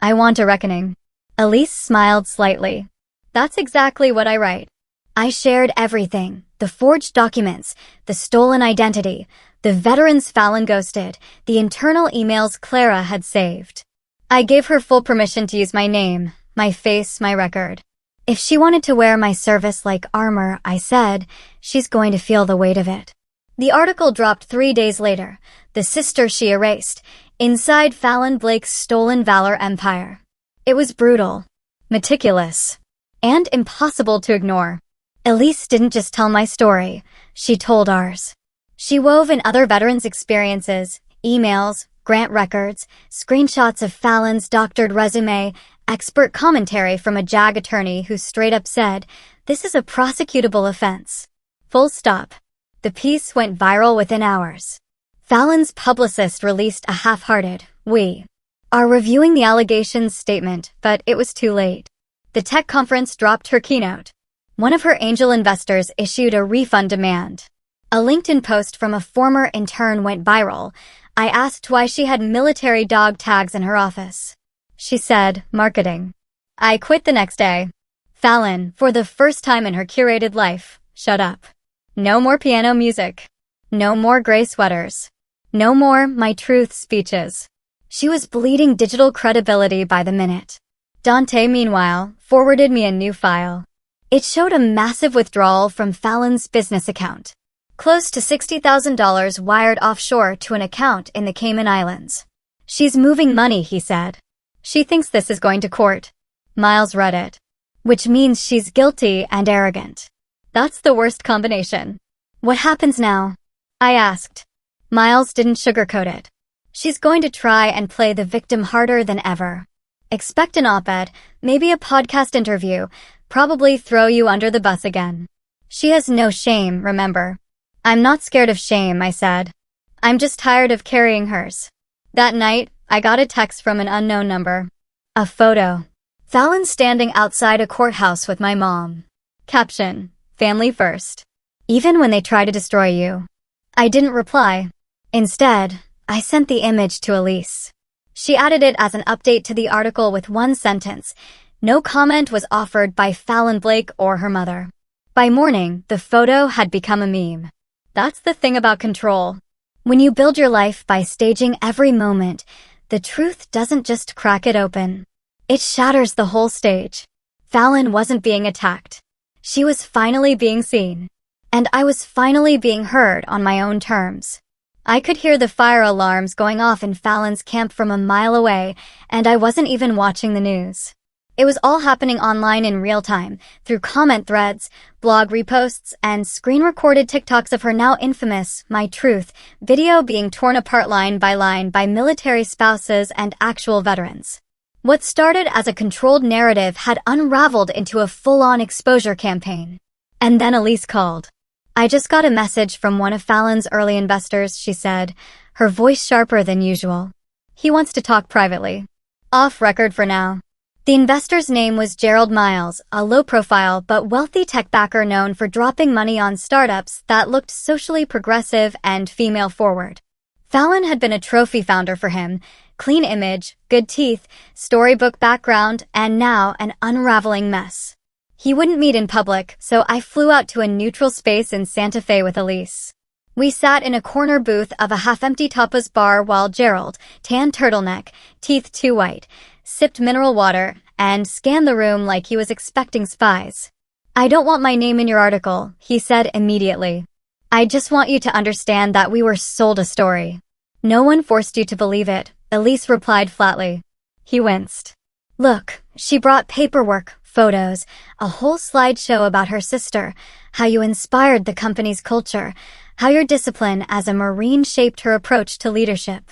"I want a reckoning." Elise smiled slightly. "That's exactly what I write." I shared everything. The forged documents, the stolen identity, the veterans Fallon ghosted, the internal emails Clara had saved. I gave her full permission to use my name, my face, my record. If she wanted to wear my service like armor, I said, she's going to feel the weight of it. The article dropped 3 days later, the sister she erased, inside Fallon Blake's stolen valor empire. It was brutal, meticulous, and impossible to ignore. Elise didn't just tell my story, she told ours. She wove in other veterans' experiences, emails, grant records, screenshots of Fallon's doctored resume, expert commentary from a JAG attorney who straight up said, "This is a prosecutable offense." Full stop. The piece went viral within hours. Fallon's publicist released a half-hearted, "We are reviewing the allegations" statement, but it was too late. The tech conference dropped her keynote. One of her angel investors issued a refund demand. A LinkedIn post from a former intern went viral. I asked why she had military dog tags in her office. She said, "Marketing." I quit the next day. Fallon, for the first time in her curated life, shut up. No more piano music. No more gray sweaters. No more my truth speeches. She was bleeding digital credibility by the minute. Dante, meanwhile, forwarded me a new file. It showed a massive withdrawal from Fallon's business account. Close to $60,000 wired offshore to an account in the Cayman Islands. "She's moving money," he said. "She thinks this is going to court." Miles read it. "Which means she's guilty and arrogant." That's the worst combination. "What happens now?" I asked. Miles didn't sugarcoat it. "She's going to try and play the victim harder than ever. Expect an op-ed, maybe a podcast interview, probably throw you under the bus again. She has no shame, remember." "I'm not scared of shame," I said. "I'm just tired of carrying hers." That night, I got a text from an unknown number. A photo. Fallon standing outside a courthouse with my mom. Caption, "Family first. Even when they try to destroy you." I didn't reply. Instead, I sent the image to Elise. She added it as an update to the article with one sentence. No comment was offered by Fallon Blake or her mother. By morning, the photo had become a meme. That's the thing about control. When you build your life by staging every moment, the truth doesn't just crack it open. It shatters the whole stage. Fallon wasn't being attacked. She was finally being seen. And I was finally being heard on my own terms. I could hear the fire alarms going off in Fallon's camp from a mile away, and I wasn't even watching the news. It was all happening online in real time, through comment threads, blog reposts, and screen-recorded TikToks of her now infamous My Truth video being torn apart line by military spouses and actual veterans. What started as a controlled narrative had unraveled into a full-on exposure campaign. And then Elise called. "I just got a message from one of Fallon's early investors," she said, her voice sharper than usual. "He wants to talk privately. Off record for now." The investor's name was Gerald Miles, a low-profile but wealthy tech backer known for dropping money on startups that looked socially progressive and female-forward. Fallon had been a trophy founder for him, clean image, good teeth, storybook background, and now an unraveling mess. He wouldn't meet in public, so I flew out to a neutral space in Santa Fe with Elise. We sat in a corner booth of a half-empty tapas bar while Gerald, tan turtleneck, teeth too white, sipped mineral water, and scanned the room like he was expecting spies. "I don't want my name in your article," he said immediately. "I just want you to understand that we were sold a story." "No one forced you to believe it," Elise replied flatly. He winced. "Look, she brought paperwork, photos, a whole slideshow about her sister, how you inspired the company's culture, how your discipline as a Marine shaped her approach to leadership."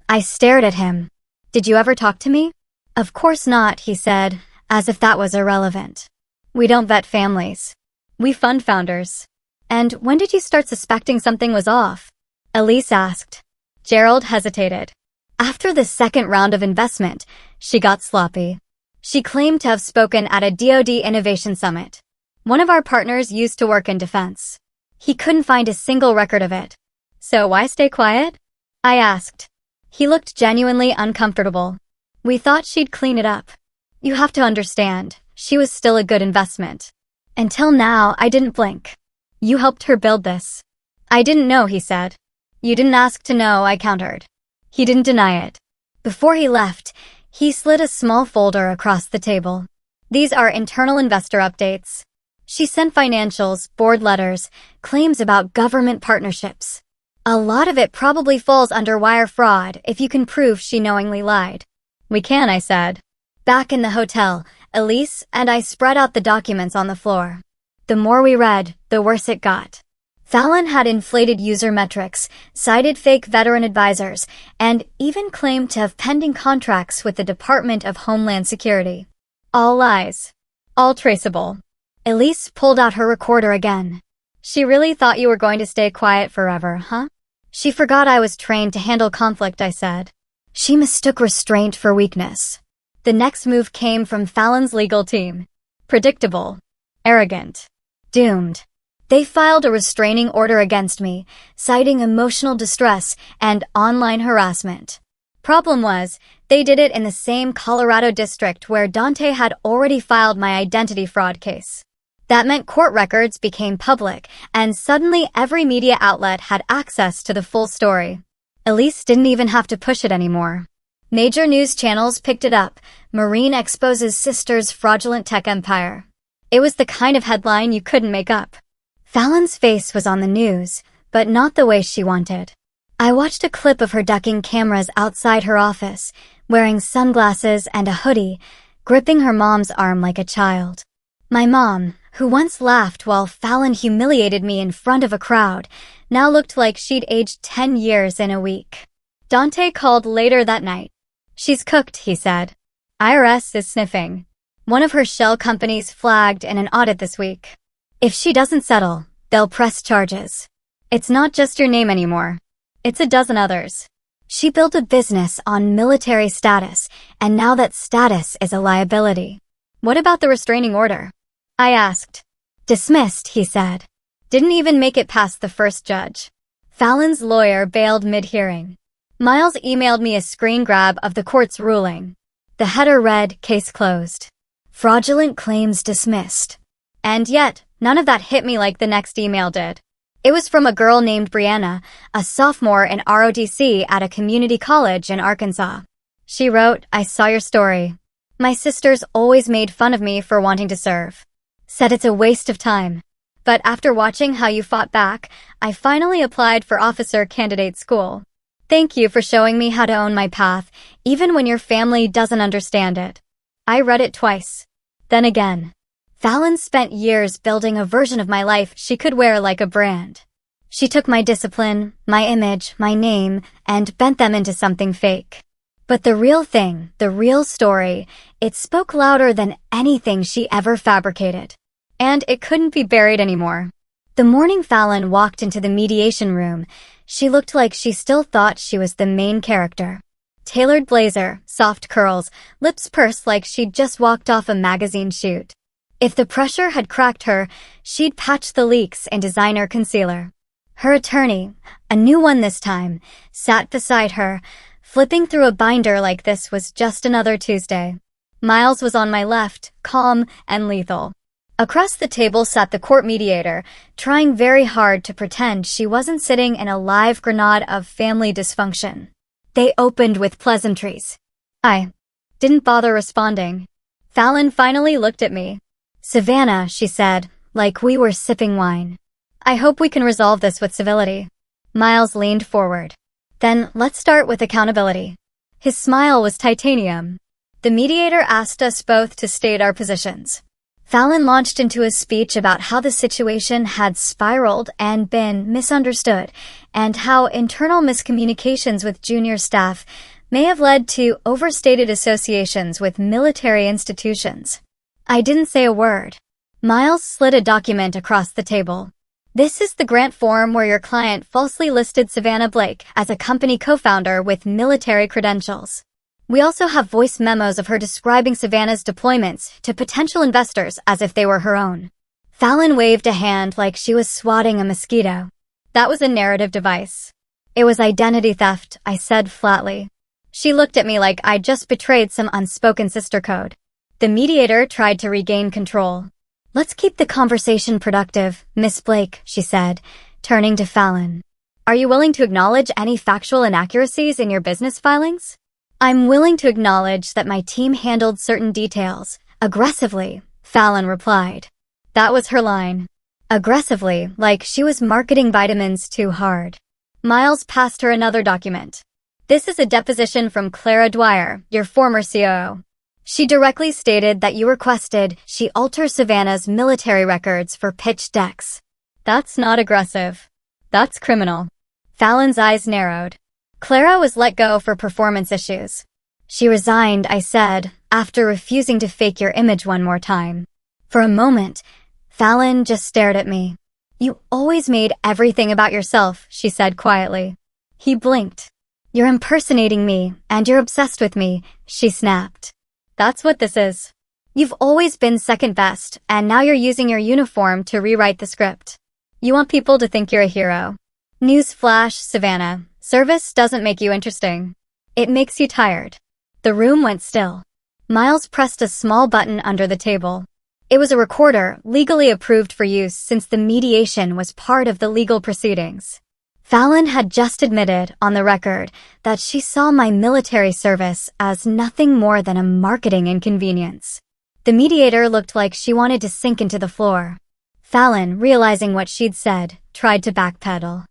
I stared at him. "Did you ever talk to me?" "Of course not," he said, as if that was irrelevant. "We don't vet families. We fund founders." "And when did you start suspecting something was off?" Elise asked. Gerald hesitated. "After the second round of investment," she got sloppy. She claimed to have spoken at a DoD Innovation Summit. "One of our partners used to work in defense. He couldn't find a single record of it." "So why stay quiet?" I asked. He looked genuinely uncomfortable. "We thought she'd clean it up. You have to understand, she was still a good investment. Until now, I didn't blink. You helped her build this." "I didn't know," he said. "You didn't ask to know," I countered. He didn't deny it. Before he left, he slid a small folder across the table. "These are internal investor updates." She sent financials, board letters, claims about government partnerships. A lot of it probably falls under wire fraud if you can prove she knowingly lied. "We can," I said. Back in the hotel, Elise and I spread out the documents on the floor. The more we read, the worse it got. Fallon had inflated user metrics, cited fake veteran advisors, and even claimed to have pending contracts with the Department of Homeland Security. All lies. All traceable. Elise pulled out her recorder again. She really thought you were going to stay quiet forever, huh? She forgot I was trained to handle conflict, I said. She mistook restraint for weakness. The next move came from Fallon's legal team. Predictable. Arrogant. Doomed. They filed a restraining order against me, citing emotional distress and online harassment. Problem was, they did it in the same Colorado district where Dante had already filed my identity fraud case. That meant court records became public, and suddenly every media outlet had access to the full story. Elise didn't even have to push it anymore. Major news channels picked it up. Marine exposes sister's fraudulent tech empire. It was the kind of headline you couldn't make up. Fallon's face was on the news, but not the way she wanted. I watched a clip of her ducking cameras outside her office, wearing sunglasses and a hoodie, gripping her mom's arm like a child. My mom, who once laughed while Fallon humiliated me in front of a crowd, now looked like she'd aged 10 years in a week. Dante called later that night. She's cooked, he said. IRS is sniffing. One of her shell companies flagged in an audit this week. If she doesn't settle, they'll press charges. It's not just your name anymore. It's a dozen others. She built a business on military status, and now that status is a liability. What about the restraining order? I asked. Dismissed, he said. Didn't even make it past the first judge. Fallon's lawyer bailed mid-hearing. Miles emailed me a screen grab of the court's ruling. The header read, case closed. Fraudulent claims dismissed. And yet, none of that hit me like the next email did. It was from a girl named Brianna, a sophomore in ROTC at a community college in Arkansas. She wrote, I saw your story. My sisters always made fun of me for wanting to serve. Said it's a waste of time. But after watching how you fought back, I finally applied for officer candidate school. Thank you for showing me how to own my path, even when your family doesn't understand it. I read it twice. Then again. Fallon spent years building a version of my life she could wear like a brand. She took my discipline, my image, my name, and bent them into something fake. But the real thing, the real story, it spoke louder than anything she ever fabricated. And it couldn't be buried anymore. The morning Fallon walked into the mediation room, she looked like she still thought she was the main character. Tailored blazer, soft curls, lips pursed like she'd just walked off a magazine shoot. If the pressure had cracked her, she'd patched the leaks in designer concealer. Her attorney, a new one this time, sat beside her, flipping through a binder like this was just another Tuesday. Miles was on my left, calm and lethal. Across the table sat the court mediator, trying very hard to pretend she wasn't sitting in a live grenade of family dysfunction. They opened with pleasantries. I didn't bother responding. Fallon finally looked at me. Savannah, she said, like we were sipping wine. I hope we can resolve this with civility. Miles leaned forward. Then let's start with accountability. His smile was titanium. The mediator asked us both to state our positions. Fallon launched into a speech about how the situation had spiraled and been misunderstood, and how internal miscommunications with junior staff may have led to overstated associations with military institutions. I didn't say a word. Miles slid a document across the table. This is the grant form where your client falsely listed Savannah Blake as a company co-founder with military credentials. We also have voice memos of her describing Savannah's deployments to potential investors as if they were her own. Fallon waved a hand like she was swatting a mosquito. That was a narrative device. It was identity theft, I said flatly. She looked at me like I'd just betrayed some unspoken sister code. The mediator tried to regain control. Let's keep the conversation productive, Miss Blake, she said, turning to Fallon. Are you willing to acknowledge any factual inaccuracies in your business filings? I'm willing to acknowledge that my team handled certain details aggressively, Fallon replied. That was her line. Aggressively, like she was marketing vitamins too hard. Miles passed her another document. This is a deposition from Clara Dwyer, your former COO. She directly stated that you requested she alter Savannah's military records for pitch decks. That's not aggressive. That's criminal. Fallon's eyes narrowed. Clara was let go for performance issues. She resigned, I said, after refusing to fake your image one more time. For a moment, Fallon just stared at me. You always made everything about yourself, she said quietly. He blinked. You're impersonating me, and you're obsessed with me, she snapped. That's what this is. You've always been second best, and now you're using your uniform to rewrite the script. You want people to think you're a hero. Newsflash, Savannah. Service doesn't make you interesting. It makes you tired. The room went still. Miles pressed a small button under the table. It was a recorder, legally approved for use since the mediation was part of the legal proceedings. Fallon had just admitted, on the record, that she saw my military service as nothing more than a marketing inconvenience. The mediator looked like she wanted to sink into the floor. Fallon, realizing what she'd said, tried to backpedal.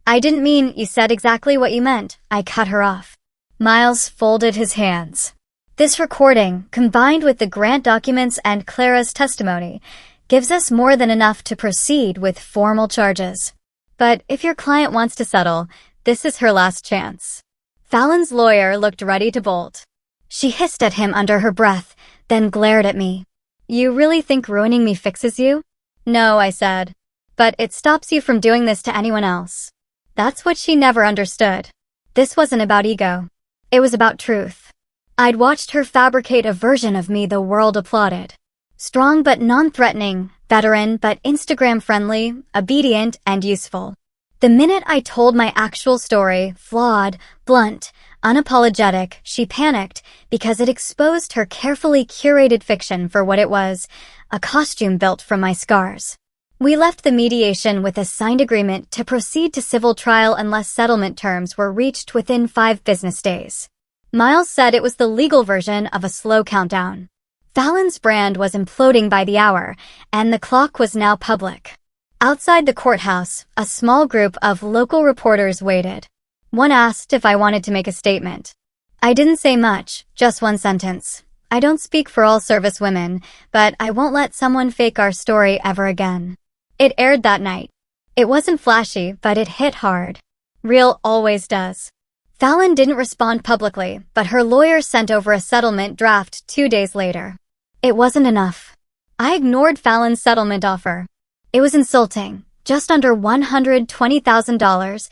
I didn't mean you said exactly what you meant, I cut her off. Miles folded his hands. This recording, combined with the grant documents and Clara's testimony, gives us more than enough to proceed with formal charges. But if your client wants to settle, this is her last chance. Fallon's lawyer looked ready to bolt. She hissed at him under her breath, then glared at me. You really think ruining me fixes you? No, I said. But it stops you from doing this to anyone else. That's what she never understood. This wasn't about ego. It was about truth. I'd watched her fabricate a version of me the world applauded. Strong but non-threatening, veteran but Instagram-friendly, obedient and useful. The minute I told my actual story, flawed, blunt, unapologetic, she panicked because it exposed her carefully curated fiction for what it was, a costume built from my scars. We left the mediation with a signed agreement to proceed to civil trial unless settlement terms were reached within 5 business days. Miles said it was the legal version of a slow countdown. Fallon's brand was imploding by the hour, and the clock was now public. Outside the courthouse, a small group of local reporters waited. One asked if I wanted to make a statement. I didn't say much, just one sentence. I don't speak for all service women, but I won't let someone fake our story ever again. It aired that night. It wasn't flashy, but it hit hard. Real always does. Fallon didn't respond publicly, but her lawyer sent over a settlement draft 2 days later. It wasn't enough. I ignored Fallon's settlement offer. It was insulting. Just under $120,000,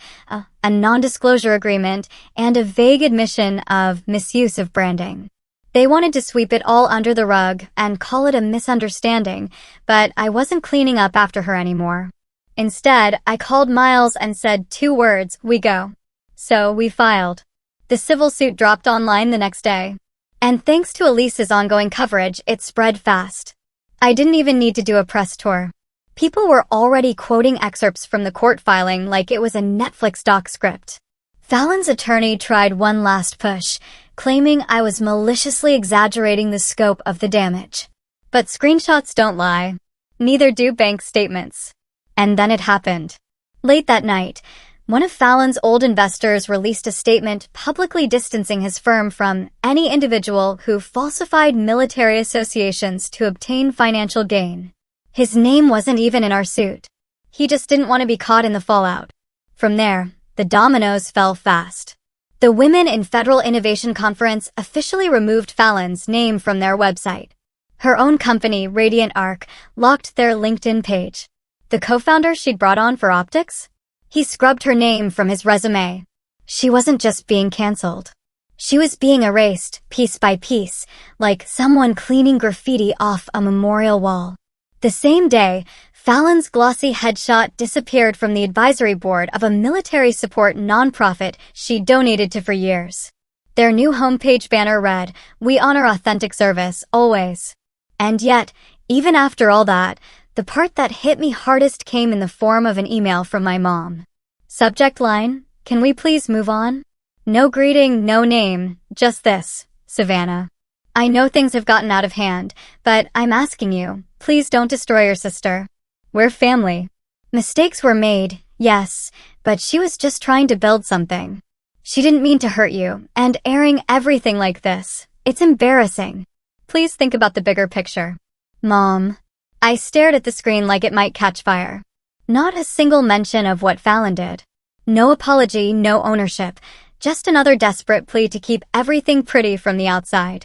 a non-disclosure agreement, and a vague admission of misuse of branding. They wanted to sweep it all under the rug and call it a misunderstanding, but I wasn't cleaning up after her anymore. Instead, I called Miles and said 2 words, we go. So we filed. The civil suit dropped online the next day. And thanks to Elise's ongoing coverage, it spread fast. I didn't even need to do a press tour. People were already quoting excerpts from the court filing like it was a Netflix doc script. Fallon's attorney tried one last push, claiming I was maliciously exaggerating the scope of the damage. But screenshots don't lie. Neither do bank statements. And then it happened. Late that night, one of Fallon's old investors released a statement publicly distancing his firm from any individual who falsified military associations to obtain financial gain. His name wasn't even in our suit. He just didn't want to be caught in the fallout. From there, the dominoes fell fast. The Women in Federal Innovation Conference officially removed Fallon's name from their website. Her own company, Radiant Arc, locked their LinkedIn page. The co-founder she'd brought on for optics? He scrubbed her name from his resume. She wasn't just being canceled. She was being erased, piece by piece, like someone cleaning graffiti off a memorial wall. The same day, Fallon's glossy headshot disappeared from the advisory board of a military support nonprofit she donated to for years. Their new homepage banner read, "We honor authentic service, always." And yet, even after all that, the part that hit me hardest came in the form of an email from my mom. Subject line, "Can we please move on?" No greeting, no name, just this, Savannah. I know things have gotten out of hand, but I'm asking you, please don't destroy your sister. We're family. Mistakes were made, yes, but she was just trying to build something. She didn't mean to hurt you, and airing everything like this, it's embarrassing. Please think about the bigger picture. Mom. I stared at the screen like it might catch fire. Not a single mention of what Fallon did. No apology, no ownership. Just another desperate plea to keep everything pretty from the outside.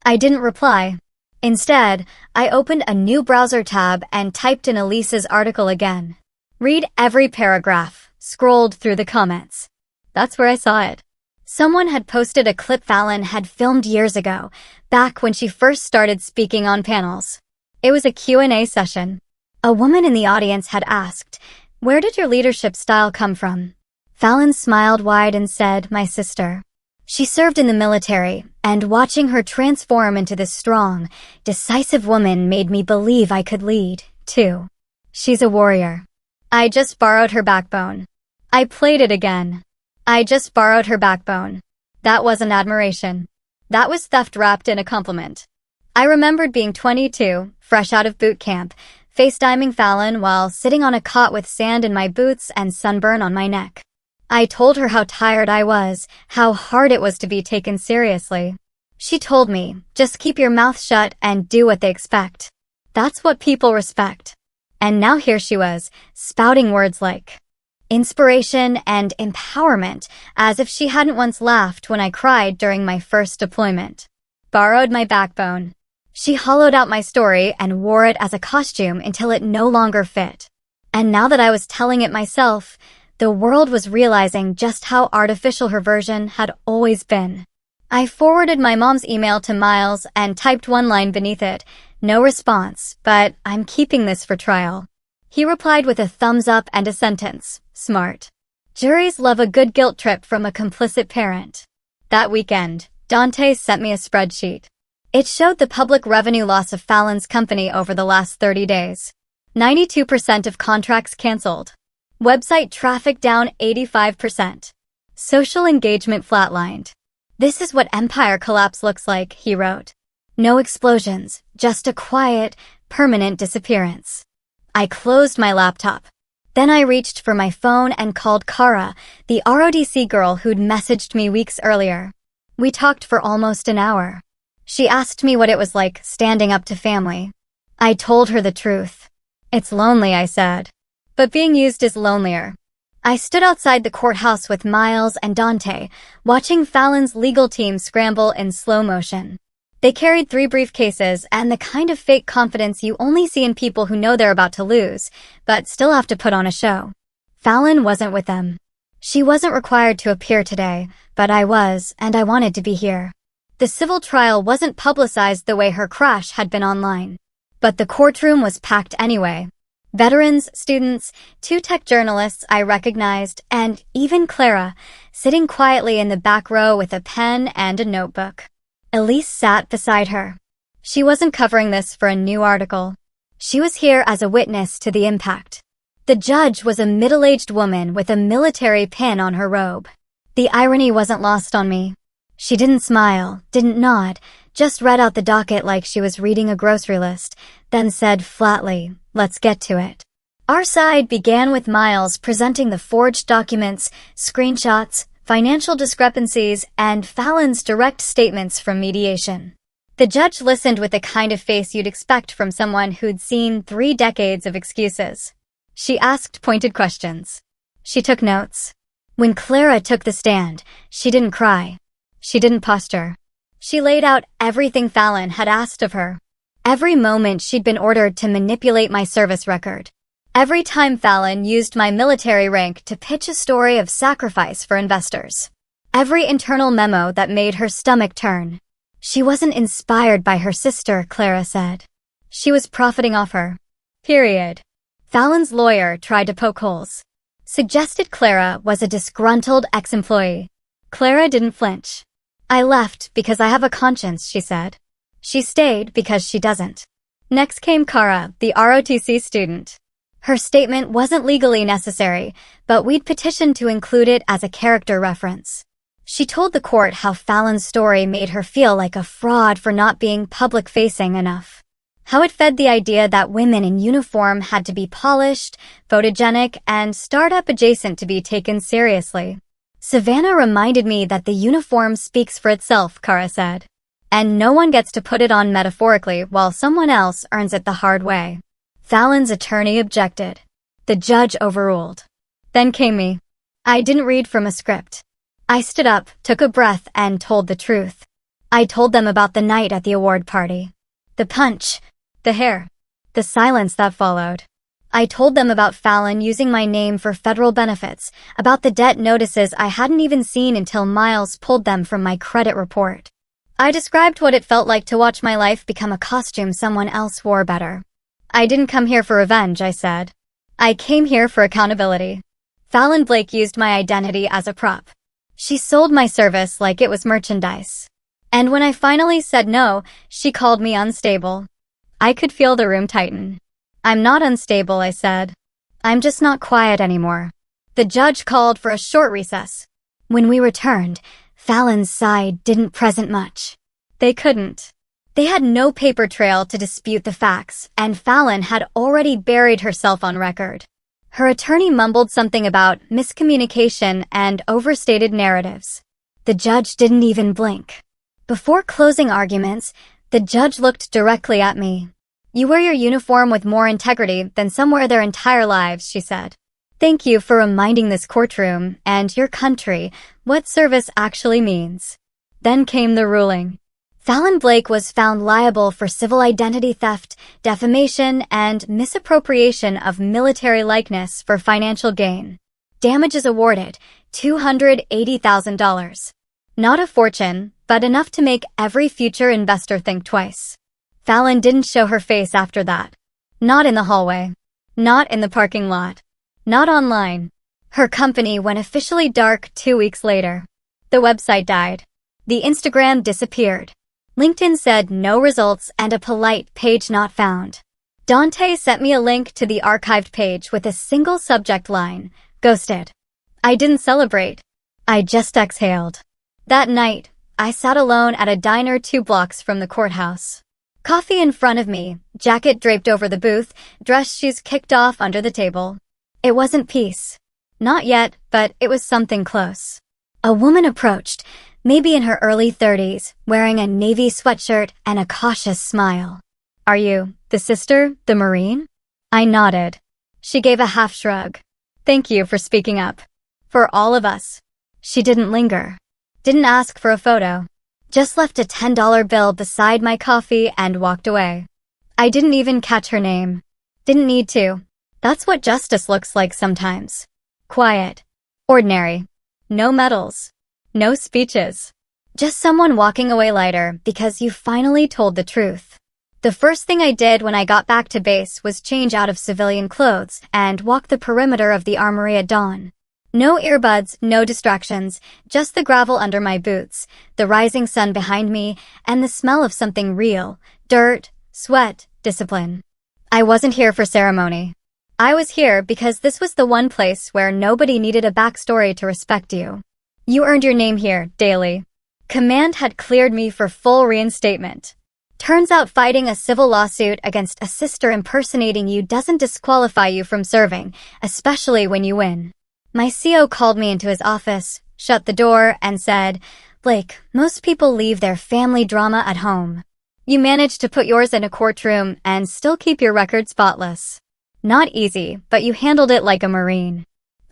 I didn't reply. Instead, I opened a new browser tab and typed in Elise's article again. Read every paragraph, scrolled through the comments. That's where I saw it. Someone had posted a clip Fallon had filmed years ago, back when she first started speaking on panels. It was a Q&A session. A woman in the audience had asked, "Where did your leadership style come from?" Fallon smiled wide and said, "My sister." She served in the military, and watching her transform into this strong, decisive woman made me believe I could lead, too. She's a warrior. I just borrowed her backbone. I played it again. I just borrowed her backbone. That wasn't admiration. That was theft wrapped in a compliment. I remembered being 22, fresh out of boot camp, FaceTiming Fallon while sitting on a cot with sand in my boots and sunburn on my neck. I told her how tired I was, how hard it was to be taken seriously. She told me, just keep your mouth shut and do what they expect. That's what people respect. And now here she was, spouting words like inspiration and empowerment, as if she hadn't once laughed when I cried during my first deployment. Borrowed my backbone. She hollowed out my story and wore it as a costume until it no longer fit. And now that I was telling it myself, the world was realizing just how artificial her version had always been. I forwarded my mom's email to Miles and typed one line beneath it. No response, but I'm keeping this for trial. He replied with a thumbs up and a sentence. Smart. Juries love a good guilt trip from a complicit parent. That weekend, Dante sent me a spreadsheet. It showed the public revenue loss of Fallon's company over the last 30 days. 92% of contracts canceled. Website traffic down 85%. Social engagement flatlined. This is what empire collapse looks like, he wrote. No explosions, just a quiet, permanent disappearance. I closed my laptop. Then I reached for my phone and called Kara, the ROTC girl who'd messaged me weeks earlier. We talked for almost an hour. She asked me what it was like standing up to family. I told her the truth. It's lonely, I said. But being used is lonelier. I stood outside the courthouse with Miles and Dante, watching Fallon's legal team scramble in slow motion. They carried 3 briefcases and the kind of fake confidence you only see in people who know they're about to lose, but still have to put on a show. Fallon wasn't with them. She wasn't required to appear today, but I was, and I wanted to be here. The civil trial wasn't publicized the way her crash had been online. But the courtroom was packed anyway. Veterans, students, 2 tech journalists I recognized, and even Clara, sitting quietly in the back row with a pen and a notebook. Elise sat beside her. She wasn't covering this for a new article. She was here as a witness to the impact. The judge was a middle-aged woman with a military pin on her robe. The irony wasn't lost on me. She didn't smile, didn't nod, just read out the docket like she was reading a grocery list, then said flatly, "Let's get to it." Our side began with Miles presenting the forged documents, screenshots, financial discrepancies, and Fallon's direct statements from mediation. The judge listened with the kind of face you'd expect from someone who'd seen 3 decades of excuses. She asked pointed questions. She took notes. When Clara took the stand, she didn't cry. She didn't posture. She laid out everything Fallon had asked of her. Every moment she'd been ordered to manipulate my service record. Every time Fallon used my military rank to pitch a story of sacrifice for investors. Every internal memo that made her stomach turn. She wasn't inspired by her sister, Clara said. She was profiting off her. Period. Fallon's lawyer tried to poke holes. Suggested Clara was a disgruntled ex-employee. Clara didn't flinch. I left because I have a conscience, she said. She stayed because she doesn't. Next came Kara, the ROTC student. Her statement wasn't legally necessary, but we'd petitioned to include it as a character reference. She told the court how Fallon's story made her feel like a fraud for not being public-facing enough. How it fed the idea that women in uniform had to be polished, photogenic, and startup adjacent to be taken seriously. Savannah reminded me that the uniform speaks for itself, Kara said. And no one gets to put it on metaphorically while someone else earns it the hard way. Fallon's attorney objected. The judge overruled. Then came me. I didn't read from a script. I stood up, took a breath, and told the truth. I told them about the night at the award party. The punch, the hair, the silence that followed. I told them about Fallon using my name for federal benefits, about the debt notices I hadn't even seen until Miles pulled them from my credit report. I described what it felt like to watch my life become a costume someone else wore better. I didn't come here for revenge, I said. I came here for accountability. Fallon Blake used my identity as a prop. She sold my service like it was merchandise. And when I finally said no, she called me unstable. I could feel the room tighten. I'm not unstable, I said. I'm just not quiet anymore. The judge called for a short recess. When we returned, Fallon's side didn't present much. They couldn't. They had no paper trail to dispute the facts, and Fallon had already buried herself on record. Her attorney mumbled something about miscommunication and overstated narratives. The judge didn't even blink. Before closing arguments, the judge looked directly at me. You wear your uniform with more integrity than some wear their entire lives, she said. Thank you for reminding this courtroom and your country what service actually means. Then came the ruling. Fallon Blake was found liable for civil identity theft, defamation, and misappropriation of military likeness for financial gain. Damages awarded, $280,000. Not a fortune, but enough to make every future investor think twice. Fallon didn't show her face after that. Not in the hallway. Not in the parking lot. Not online. Her company went officially dark 2 weeks later. The website died. The Instagram disappeared. LinkedIn said no results and a polite page not found. Dante sent me a link to the archived page with a single subject line, ghosted. I didn't celebrate. I just exhaled. That night, I sat alone at a diner 2 blocks from the courthouse. Coffee in front of me, jacket draped over the booth, dress shoes kicked off under the table. It wasn't peace. Not yet, but it was something close. A woman approached, maybe in her early 30s, wearing a navy sweatshirt and a cautious smile. Are you the sister, the Marine? I nodded. She gave a half shrug. Thank you for speaking up. For all of us. She didn't linger. Didn't ask for a photo. Just left a $10 bill beside my coffee and walked away. I didn't even catch her name. Didn't need to. That's what justice looks like sometimes. Quiet. Ordinary. No medals. No speeches. Just someone walking away lighter because you finally told the truth. The first thing I did when I got back to base was change out of civilian clothes and walk the perimeter of the armory at dawn. No earbuds, no distractions, just the gravel under my boots, the rising sun behind me, and the smell of something real, dirt, sweat, discipline. I wasn't here for ceremony. I was here because this was the one place where nobody needed a backstory to respect you. You earned your name here, daily. Command had cleared me for full reinstatement. Turns out fighting a civil lawsuit against a sister impersonating you doesn't disqualify you from serving, especially when you win. My CO called me into his office, shut the door, and said, Blake, most people leave their family drama at home. You managed to put yours in a courtroom and still keep your record spotless. Not easy, but you handled it like a Marine.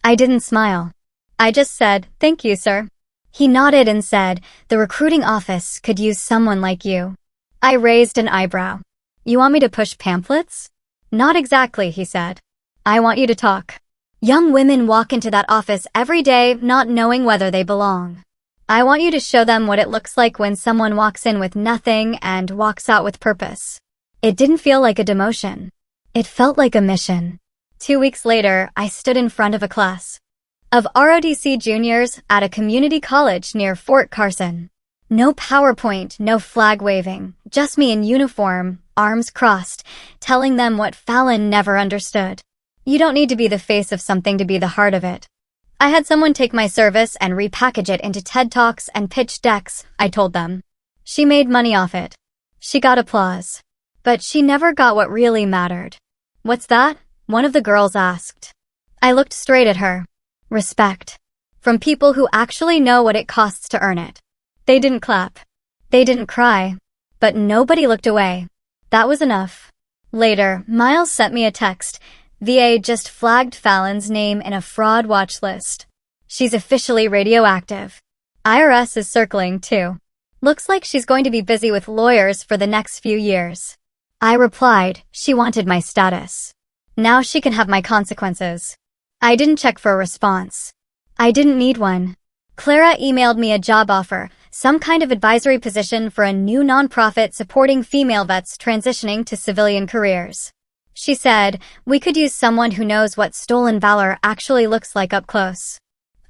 I didn't smile. I just said, thank you, sir. He nodded and said, the recruiting office could use someone like you. I raised an eyebrow. You want me to push pamphlets? Not exactly, he said. I want you to talk. Young women walk into that office every day not knowing whether they belong. I want you to show them what it looks like when someone walks in with nothing and walks out with purpose. It didn't feel like a demotion. It felt like a mission. 2 weeks later, I stood in front of a class of ROTC juniors at a community college near Fort Carson. No PowerPoint, no flag waving, just me in uniform, arms crossed, telling them what Fallon never understood. You don't need to be the face of something to be the heart of it. I had someone take my service and repackage it into TED Talks and pitch decks, I told them. She made money off it. She got applause. But she never got what really mattered. What's that? One of the girls asked. I looked straight at her. Respect. From people who actually know what it costs to earn it. They didn't clap. They didn't cry. But nobody looked away. That was enough. Later, Miles sent me a text. theAt just flagged Fallon's name in a fraud watch list. She's officially radioactive. IRS is circling, too. Looks like she's going to be busy with lawyers for the next few years. I replied, she wanted my status. Now she can have my consequences. I didn't check for a response. I didn't need one. Clara emailed me a job offer, some kind of advisory position for a new nonprofit supporting female vets transitioning to civilian careers. She said, we could use someone who knows what stolen valor actually looks like up close.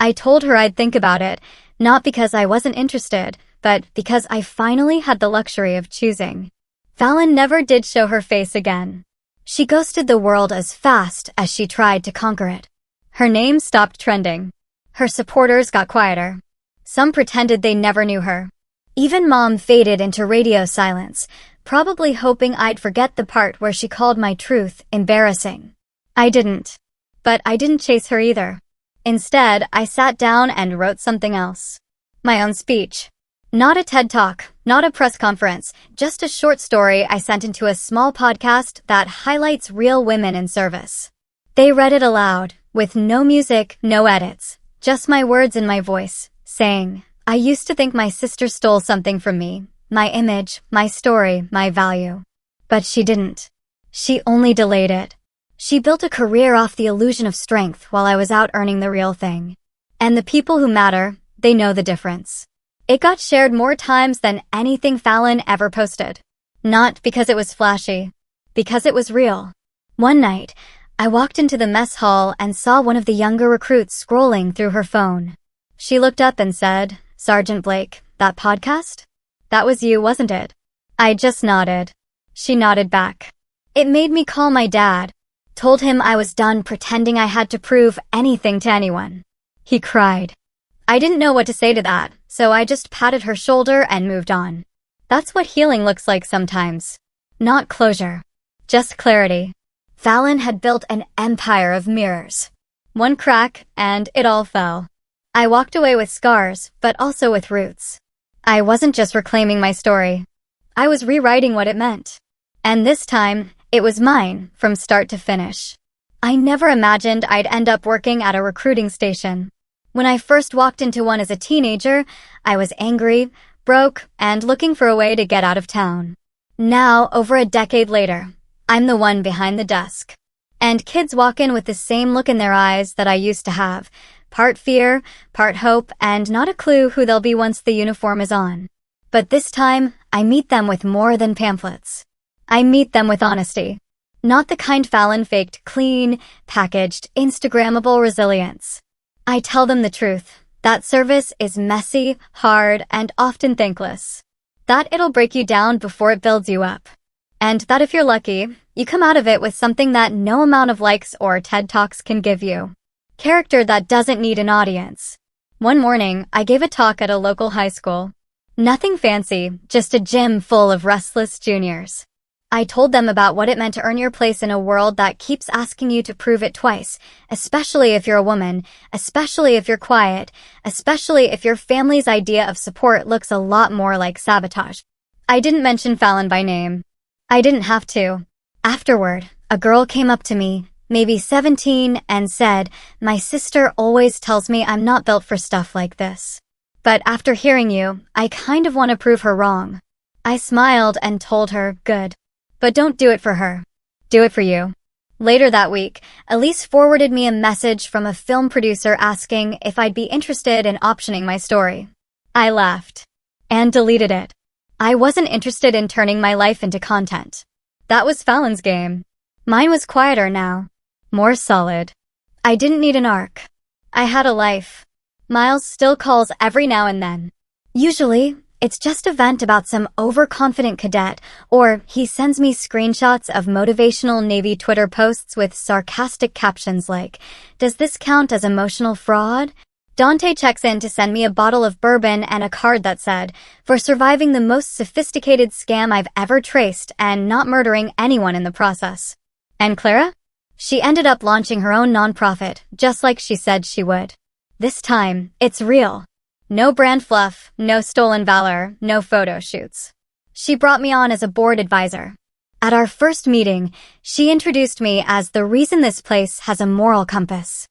I told her I'd think about it, not because I wasn't interested, but because I finally had the luxury of choosing. Fallon never did show her face again. She ghosted the world as fast as she tried to conquer it. Her name stopped trending. Her supporters got quieter. Some pretended they never knew her. Even Mom faded into radio silence, probably hoping I'd forget the part where she called my truth embarrassing. I didn't. But I didn't chase her either. Instead, I sat down and wrote something else. My own speech. Not a TED Talk, not a press conference, just a short story I sent into a small podcast that highlights real women in service. They read it aloud, with no music, no edits, just my words and my voice, saying, I used to think my sister stole something from me, my image, my story, my value. But she didn't. She only delayed it. She built a career off the illusion of strength while I was out earning the real thing. And the people who matter, they know the difference. It got shared more times than anything Fallon ever posted. Not because it was flashy, because it was real. One night, I walked into the mess hall and saw one of the younger recruits scrolling through her phone. She looked up and said, Sergeant Blake, that podcast? That was you, wasn't it? I just nodded. She nodded back. It made me call my dad. Told him I was done pretending I had to prove anything to anyone. He cried. I didn't know what to say to that, so I just patted her shoulder and moved on. That's what healing looks like sometimes. Not closure. Just clarity. Fallon had built an empire of mirrors. One crack, and it all fell. I walked away with scars, but also with roots. I wasn't just reclaiming my story. I was rewriting what it meant. And this time, it was mine, from start to finish. I never imagined I'd end up working at a recruiting station. When I first walked into one as a teenager, I was angry, broke, and looking for a way to get out of town. Now, over a decade later, I'm the one behind the desk. And kids walk in with the same look in their eyes that I used to have, part fear, part hope, and not a clue who they'll be once the uniform is on. But this time, I meet them with more than pamphlets. I meet them with honesty. Not the kind Fallon faked clean, packaged, Instagrammable resilience. I tell them the truth, that service is messy, hard, and often thankless. That it'll break you down before it builds you up. And that if you're lucky, you come out of it with something that no amount of likes or TED Talks can give you. Character that doesn't need an audience. One morning, I gave a talk at a local high school. Nothing fancy, just a gym full of restless juniors. I told them about what it meant to earn your place in a world that keeps asking you to prove it twice, especially if you're a woman, especially if you're quiet, especially if your family's idea of support looks a lot more like sabotage. I didn't mention Fallon by name. I didn't have to. Afterward, a girl came up to me, maybe 17, and said, my sister always tells me I'm not built for stuff like this. But after hearing you, I kind of want to prove her wrong. I smiled and told her, good. But don't do it for her. Do it for you. Later that week, Elise forwarded me a message from a film producer asking if I'd be interested in optioning my story. I laughed. And deleted it. I wasn't interested in turning my life into content. That was Fallon's game. Mine was quieter now. More solid. I didn't need an arc. I had a life. Miles still calls every now and then. Usually, it's just a vent about some overconfident cadet, or he sends me screenshots of motivational Navy Twitter posts with sarcastic captions like, does this count as emotional fraud? Dante checks in to send me a bottle of bourbon and a card that said, for surviving the most sophisticated scam I've ever traced and not murdering anyone in the process. And Clara? She ended up launching her own nonprofit, just like she said she would. This time, it's real. No brand fluff, no stolen valor, no photo shoots. She brought me on as a board advisor. At our first meeting, she introduced me as the reason this place has a moral compass.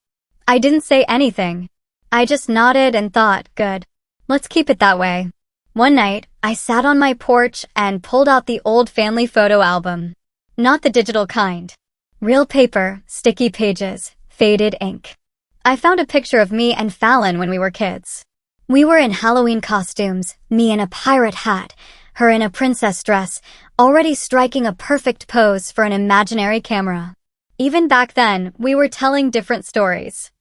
I didn't say anything. I just nodded and thought, good. Let's keep it that way. One night, I sat on my porch and pulled out the old family photo album. Not the digital kind. Real paper, sticky pages, faded ink. I found a picture of me and Fallon when we were kids. We were in Halloween costumes, me in a pirate hat, her in a princess dress, already striking a perfect pose for an imaginary camera. Even back then, we were telling different stories.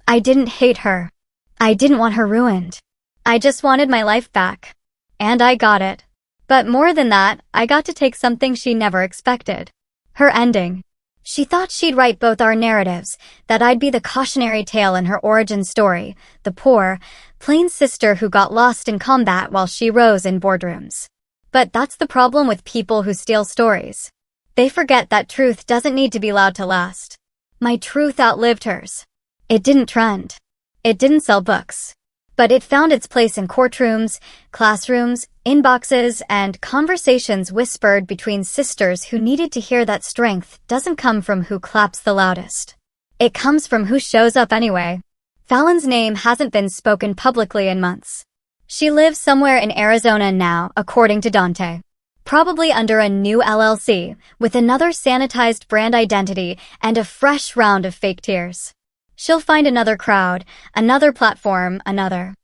I didn't hate her. I didn't want her ruined. I just wanted my life back. And I got it. But more than that, I got to take something she never expected. Her ending. She thought she'd write both our narratives, that I'd be the cautionary tale in her origin story, the poor, plain sister who got lost in combat while she rose in boardrooms. But that's the problem with people who steal stories. They forget that truth doesn't need to be loud to last. My truth outlived hers. It didn't trend. It didn't sell books. But it found its place in courtrooms, classrooms, inboxes, and conversations whispered between sisters who needed to hear that strength doesn't come from who claps the loudest. It comes from who shows up anyway. Fallon's name hasn't been spoken publicly in months. She lives somewhere in Arizona now, according to Dante. Probably under a new LLC, with another sanitized brand identity and a fresh round of fake tears. She'll find another crowd, another platform, another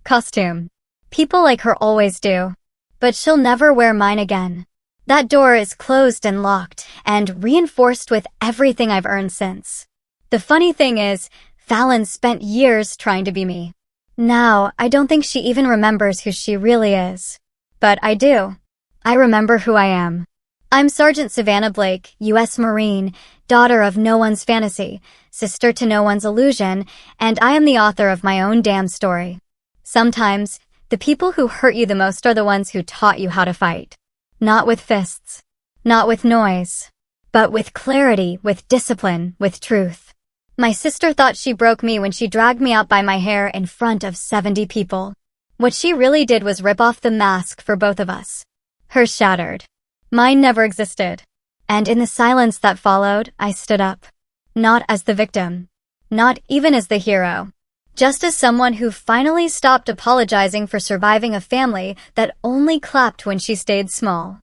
costume. People like her always do. But she'll never wear mine again. That door is closed and locked, and reinforced with everything I've earned since. The funny thing is, Fallon spent years trying to be me. Now, I don't think she even remembers who she really is. But I do. I remember who I am. I'm Sergeant Savannah Blake, U.S. Marine, daughter of no one's fantasy, sister to no one's illusion, and I am the author of my own damn story. Sometimes, the people who hurt you the most are the ones who taught you how to fight. Not with fists. Not with noise. But with clarity, with discipline, with truth. My sister thought she broke me when she dragged me out by my hair in front of 70 people. What she really did was rip off the mask for both of us. Hers shattered. Mine never existed. And in the silence that followed, I stood up. Not as the victim. Not even as the hero. Just as someone who finally stopped apologizing for surviving a family that only clapped when she stayed small.